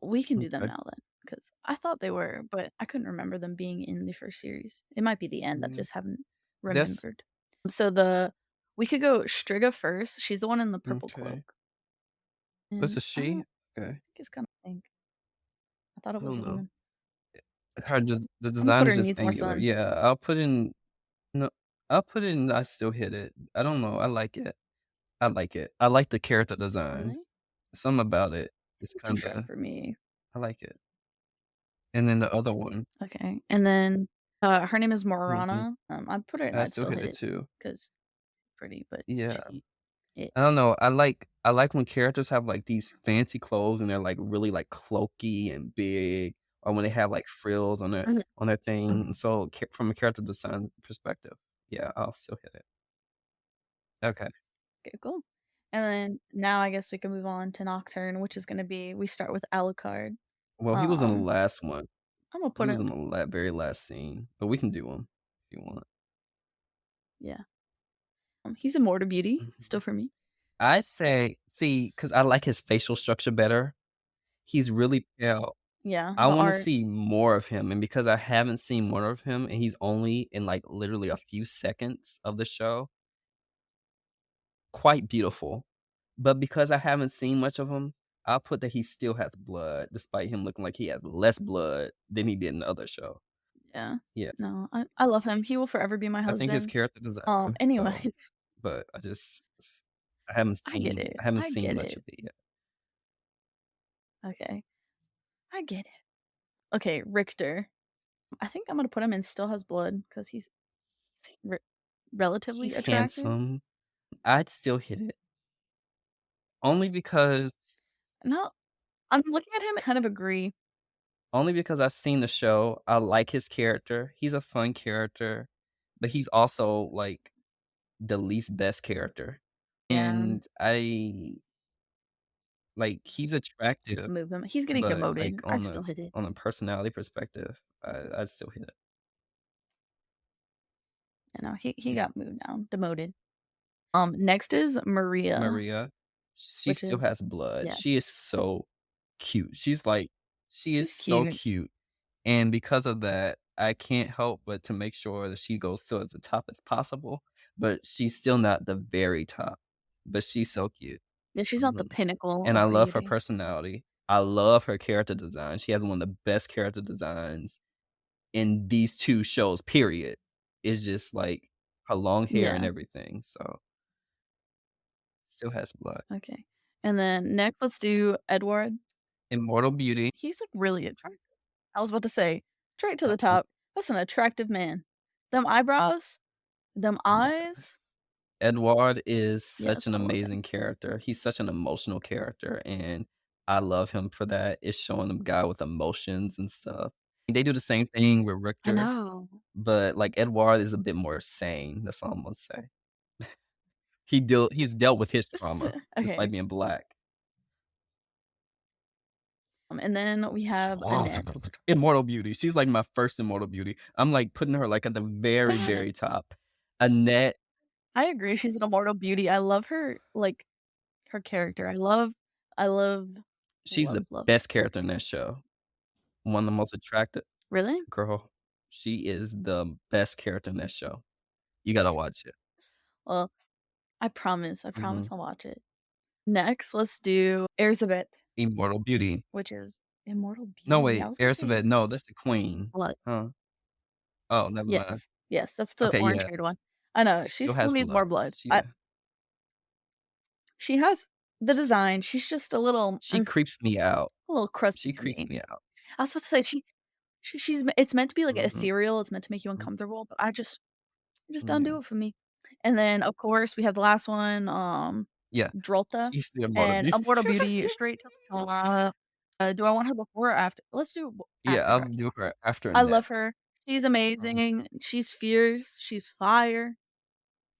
we can do them Okay. now then because I thought they were, but I couldn't remember them being in the first series. It might be the end that Mm, just haven't that's remembered. So we could go Striga first. She's the one in the purple okay. cloak, This and is I she? don't Okay. think it's kind of pink. I thought it I was don't a know. woman. The I'm gonna design put is her just needs more angular. sun. Yeah, I'll put in no, I'll put in I Still Hit It. I don't know, I like it. I like it. I like the character design. Really? Something about it is Not too sharp kinda for me. I like it. And then the other one, Okay, and then, her name is mhm, Morana. I put her in I I'd Still still Hit hit It it too. because pretty, but Yeah. she it I don't know. I like when characters have like these fancy clothes and they're like really like cloaky and big, or when they have like frills Mhm. on their thing. So from a character design perspective, yeah, I'll still hit it. Okay. Okay, cool. And then now I guess we can move on to Nocturne, which is gonna be we start with Alucard. Well, he was in the Um, last one. I'm gonna He put was in him the very last scene, but we can do him if you want. yeah. He's a Mortar Beauty, still Mhm. for me. I say, see, because I like his facial structure better. He's really pale. Yeah, I the want to art. see more of him, and because I haven't seen more of him, and he's only in like literally a few seconds of the show, quite beautiful. But because I haven't seen much of him, I'll put that he still has blood, despite him looking like he has less blood than he did in the other show. Yeah. Yeah, No, I love him. He will forever be my I think his husband. character design, Anyway, but I get it. I haven't I seen get much it. of it yet. Okay. I get it. Okay, Richter. I think I'm gonna put him in Still Has Blood because he's re relatively He's attractive. handsome. I'd still hit it only because No, I'm looking at him, I kind of agree. I've seen the show. I like his character. He's a fun character, but he's also like the least best character. Yeah, And I like he's attractive, move him. He's getting but demoted. like I'd still hit it. on a personality perspective, I'd still hit it. You know, he Yeah. got moved down, demoted. Next is Maria, Maria, she which still is has blood. yes, She is so cute. She is she's so cute. cute. And because of that, I can't help but to make sure that she goes to as the top as possible, but she's still not the very top. but she's so cute. Yeah, she's not the Mhm. pinnacle And I of love her beauty. personality. I love her character design. She has one of the best character designs in these 2 shows, period. It's just, like, her long hair and Yeah, everything, so still has blood. okay. And then next, let's do Edward. Immortal Beauty. He's, like, really attractive. I was about to say, straight to the Uh, top, that's an attractive man. Them eyebrows, them yeah. eyes. Edward is Yes, such an I love him. amazing character. He's such an emotional character, and I love him for that. It's showing a guy with emotions and stuff. They do the same thing with I Richter, know. but, like, Edward is a bit more sane, that's all I'm gonna say. He's dealt with his trauma, just like Okay, being black. and then we have Annette. Immortal Beauty. She's like my first Immortal Beauty. I'm, like, putting her, like, at the very, very top. Annette, I agree, she's an immortal beauty. I love her, like, her character. I love, she's love, the love her. best character in that show. One of the most attractive Really? girl, she is the best character in that show. You gotta watch it. Well, I promise Mhm. I'll watch it. Next, let's do Elizabeth, Immortal Beauty. which is immortal No, beauty. I wait, was gonna say Elizabeth, no, that's the s queen. blood. Huh? Oh, never mind. Yes, yes, that's the Okay, orange yeah, haired one. I know, it she still still has needs blood. more blood. She She has the design, she's just a little, she creeps me out. a little crusty She to creeps me. me out. I was about to say she's it's meant to be, like, Mhm, ethereal, it's meant to make you mhm. uncomfortable, but it just don't Yeah, do it for me. And then, of course, we have the last one, yeah. Drolta She's the Immortal and Beauty. Immortal Beauty straight to the top. Do I want her before or after? Let's do Yeah, after, I'll actually. do her after I Annette. love her. She's Mhm, amazing, she's fierce, she's fire,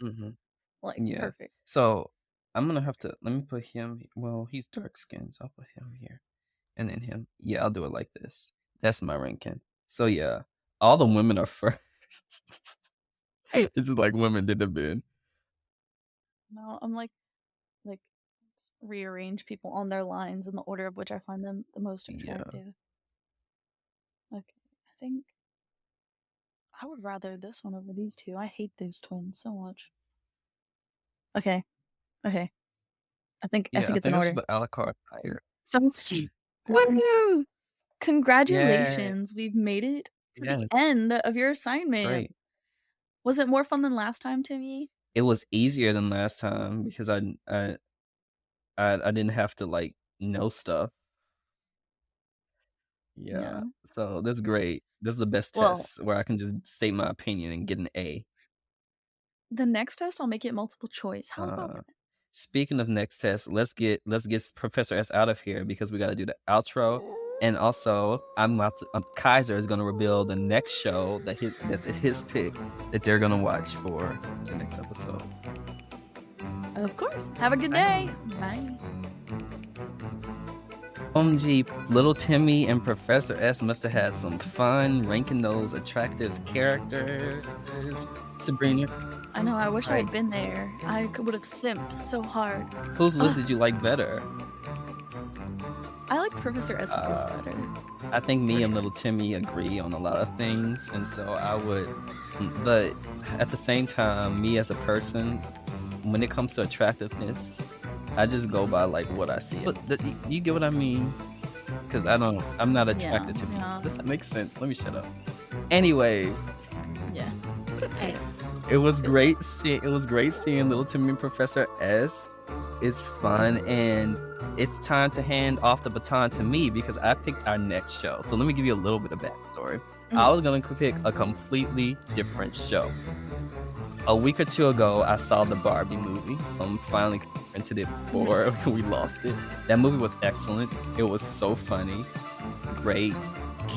mhm. like, Yeah. perfect. So, I'm gonna have to let me put him well, he's dark skinned, so I'll put him here, and then him. Yeah, I'll do it like this. That's my ranking. So, yeah, all the women are first. It's just like women did the bid. No, I'm like, let's rearrange people on their lines in the order of which I find them the most Yeah. attractive. Okay, I think I would rather this one over these 2. I hate those twins so much. Okay, okay. I Yeah, think I it's in think I should order. put a la carte higher. So woo! Yay. Congratulations, we've made it to the Yes, end of your assignment. great. Was it more fun than last time, Timmy? It was easier than last time because I didn't have to, like, know stuff. Yeah, Yeah. so that's great. This is the best Well, test where I can just state my opinion and get an A. the next test, I'll make it multiple choice. How about Uh, that? speaking of next test, let's get Professor S out of here because we gotta do the outro, and also Kaiser is gonna reveal the next show that's his pick that they're gonna watch for the next episode. Of course. Have a good Bye. day. Bye. OMG, little Timmy and Professor S must have had some fun ranking those attractive characters. Sabrina, I know, I wish I like, had been there. I would have simped so hard. whose list Ugh, did you like better? I like Professor S's list Uh, better, I think for me and sure. little Timmy agree on a lot of things, and so but at the same time, me as a person, when it comes to attractiveness, I just go by like what I see. But you get what I mean? Because I'm not Yeah, attracted to people. yeah, Does that make sense? Let me shut up. Anyways, yeah. Hey, it was great seeing little Timmy and Professor S. It's fun, and it's time to hand off the baton to me because I picked our next show. So let me give you a little bit of backstory. mhm, I was gonna pick a completely different show. A week or two ago, I saw the Barbie movie. Finally rented it mhm, before we lost it. That movie was excellent. It was so funny, great.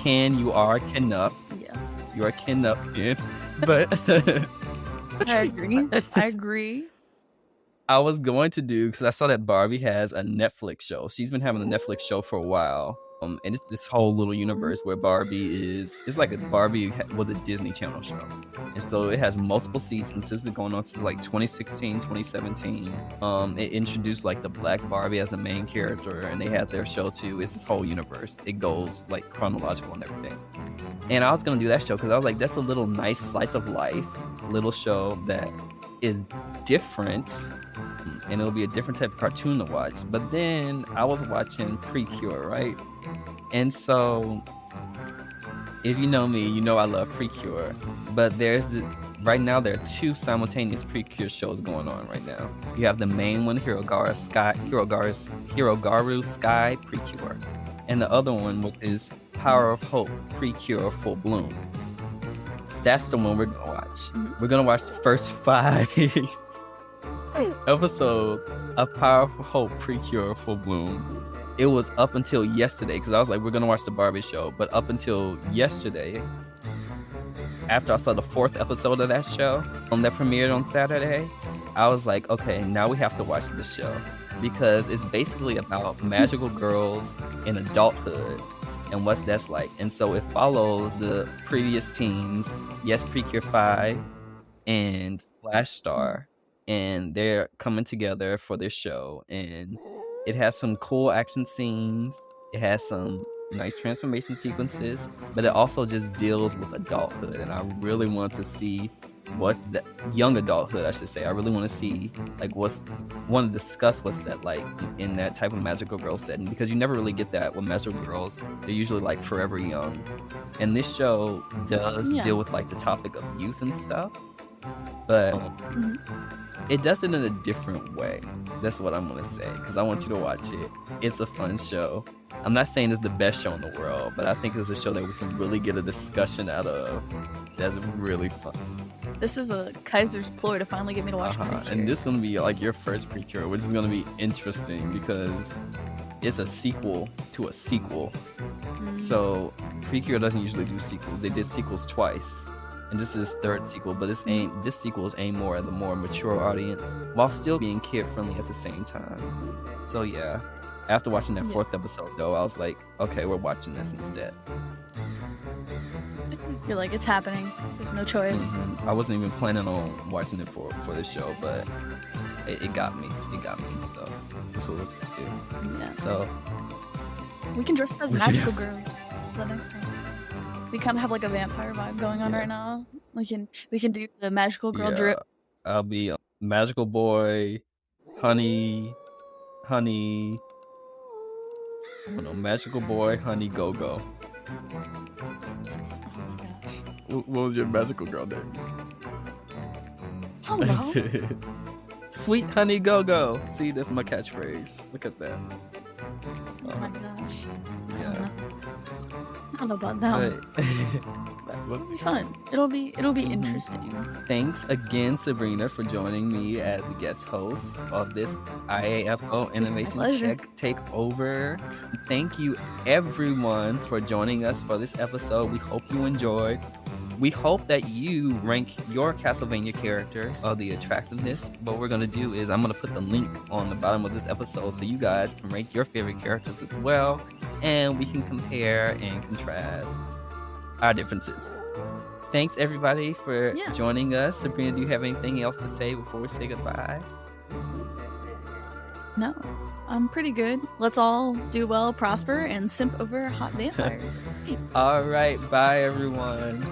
You are Ken up. yeah. You are Ken up, Ken. But I agree. I agree. I was going to do because I saw that Barbie has a Netflix show. She's been having a Netflix show for a while. And it's this whole little universe where it's like a was a Disney Channel show. And so it has multiple seasons. It's been going on since like 2016, 2017. It introduced like the Black Barbie as the main character, and they had their show too. It's this whole universe. It goes like chronological and everything. And I was gonna do that show because I was like, that's a little nice slice of life, little show that is different and it'll be a different type of cartoon to watch. But then I was watching Precure, right? And so if you know me, you know I love Precure. But right now there are two simultaneous Precure shows going on right now. You have the main one, Hirogaru Sky Precure, and the other one, which is Power of Hope Precure Full Bloom. That's the one we're gonna watch. We're gonna watch the first 5 episodes of Power of Hope Precure Full Bloom. It was up until yesterday, because I was like, we're gonna watch the Barbie show, but up until yesterday, after I saw the 4th episode of that show that premiered on Saturday, I was like, okay, now we have to watch the show, because it's basically about magical girls in adulthood and what that's like. And so it follows the previous teams, Yes Precure 5 and Splash Star, and they're coming together for this show, and it has some cool action scenes. It has some nice transformation sequences, but it also just deals with adulthood, and I really want to see what's that young adulthood, I should say. I really want to see want to discuss what's that like in that type of magical girl setting, because you never really get that with magical girls. They're usually like forever young, and this show does deal with like the topic of youth and stuff, but it does it in a different way. That's what I'm gonna say, because I want you to watch it. It's a fun show. I'm not saying it's the best show in the world, but I think it's a show that we can really get a discussion out of. That's really fun. This is a Kaiser's ploy to finally get me to watch Precure. And this is gonna be like your first Precure, which is gonna be interesting because it's a sequel to a sequel. So Precure doesn't usually do sequels. They did sequels twice, and this is his 3rd sequel, but this sequel is aimed more at the more mature audience while still being kid friendly at the same time. So yeah, after watching that 4th episode though, I was like, okay, we're watching this instead. You're like, it's happening. There's no choice. I wasn't even planning on watching it for this show, but it got me. So that's what we're gonna do. Yeah. So we can dress up as magical girls the next time. We kind of have like a vampire vibe going on right now. We can do the magical girl drip. I'll be a magical boy, honey. I don't know, magical boy, honey, go. What was your magical girl name? Hello. Sweet honey, go. See, that's my catchphrase. Look at that. Oh my gosh. Yeah. I don't know about that. It'll be fun. It'll be interesting. Thanks again, Sabrina, for joining me as a guest host of this IAFO Animation Takeover. Thank you, everyone, for joining us for this episode. We hope you enjoyed. We hope that you rank your Castlevania characters of the attractiveness. What we're going to do is I'm going to put the link on the bottom of this episode so you guys can rank your favorite characters as well, and we can compare and contrast our differences. Thanks everybody for joining us. Sabrina, do you have anything else to say before we say goodbye? No, I'm pretty good. Let's all do well, prosper, and simp over hot vampires. All right, bye everyone.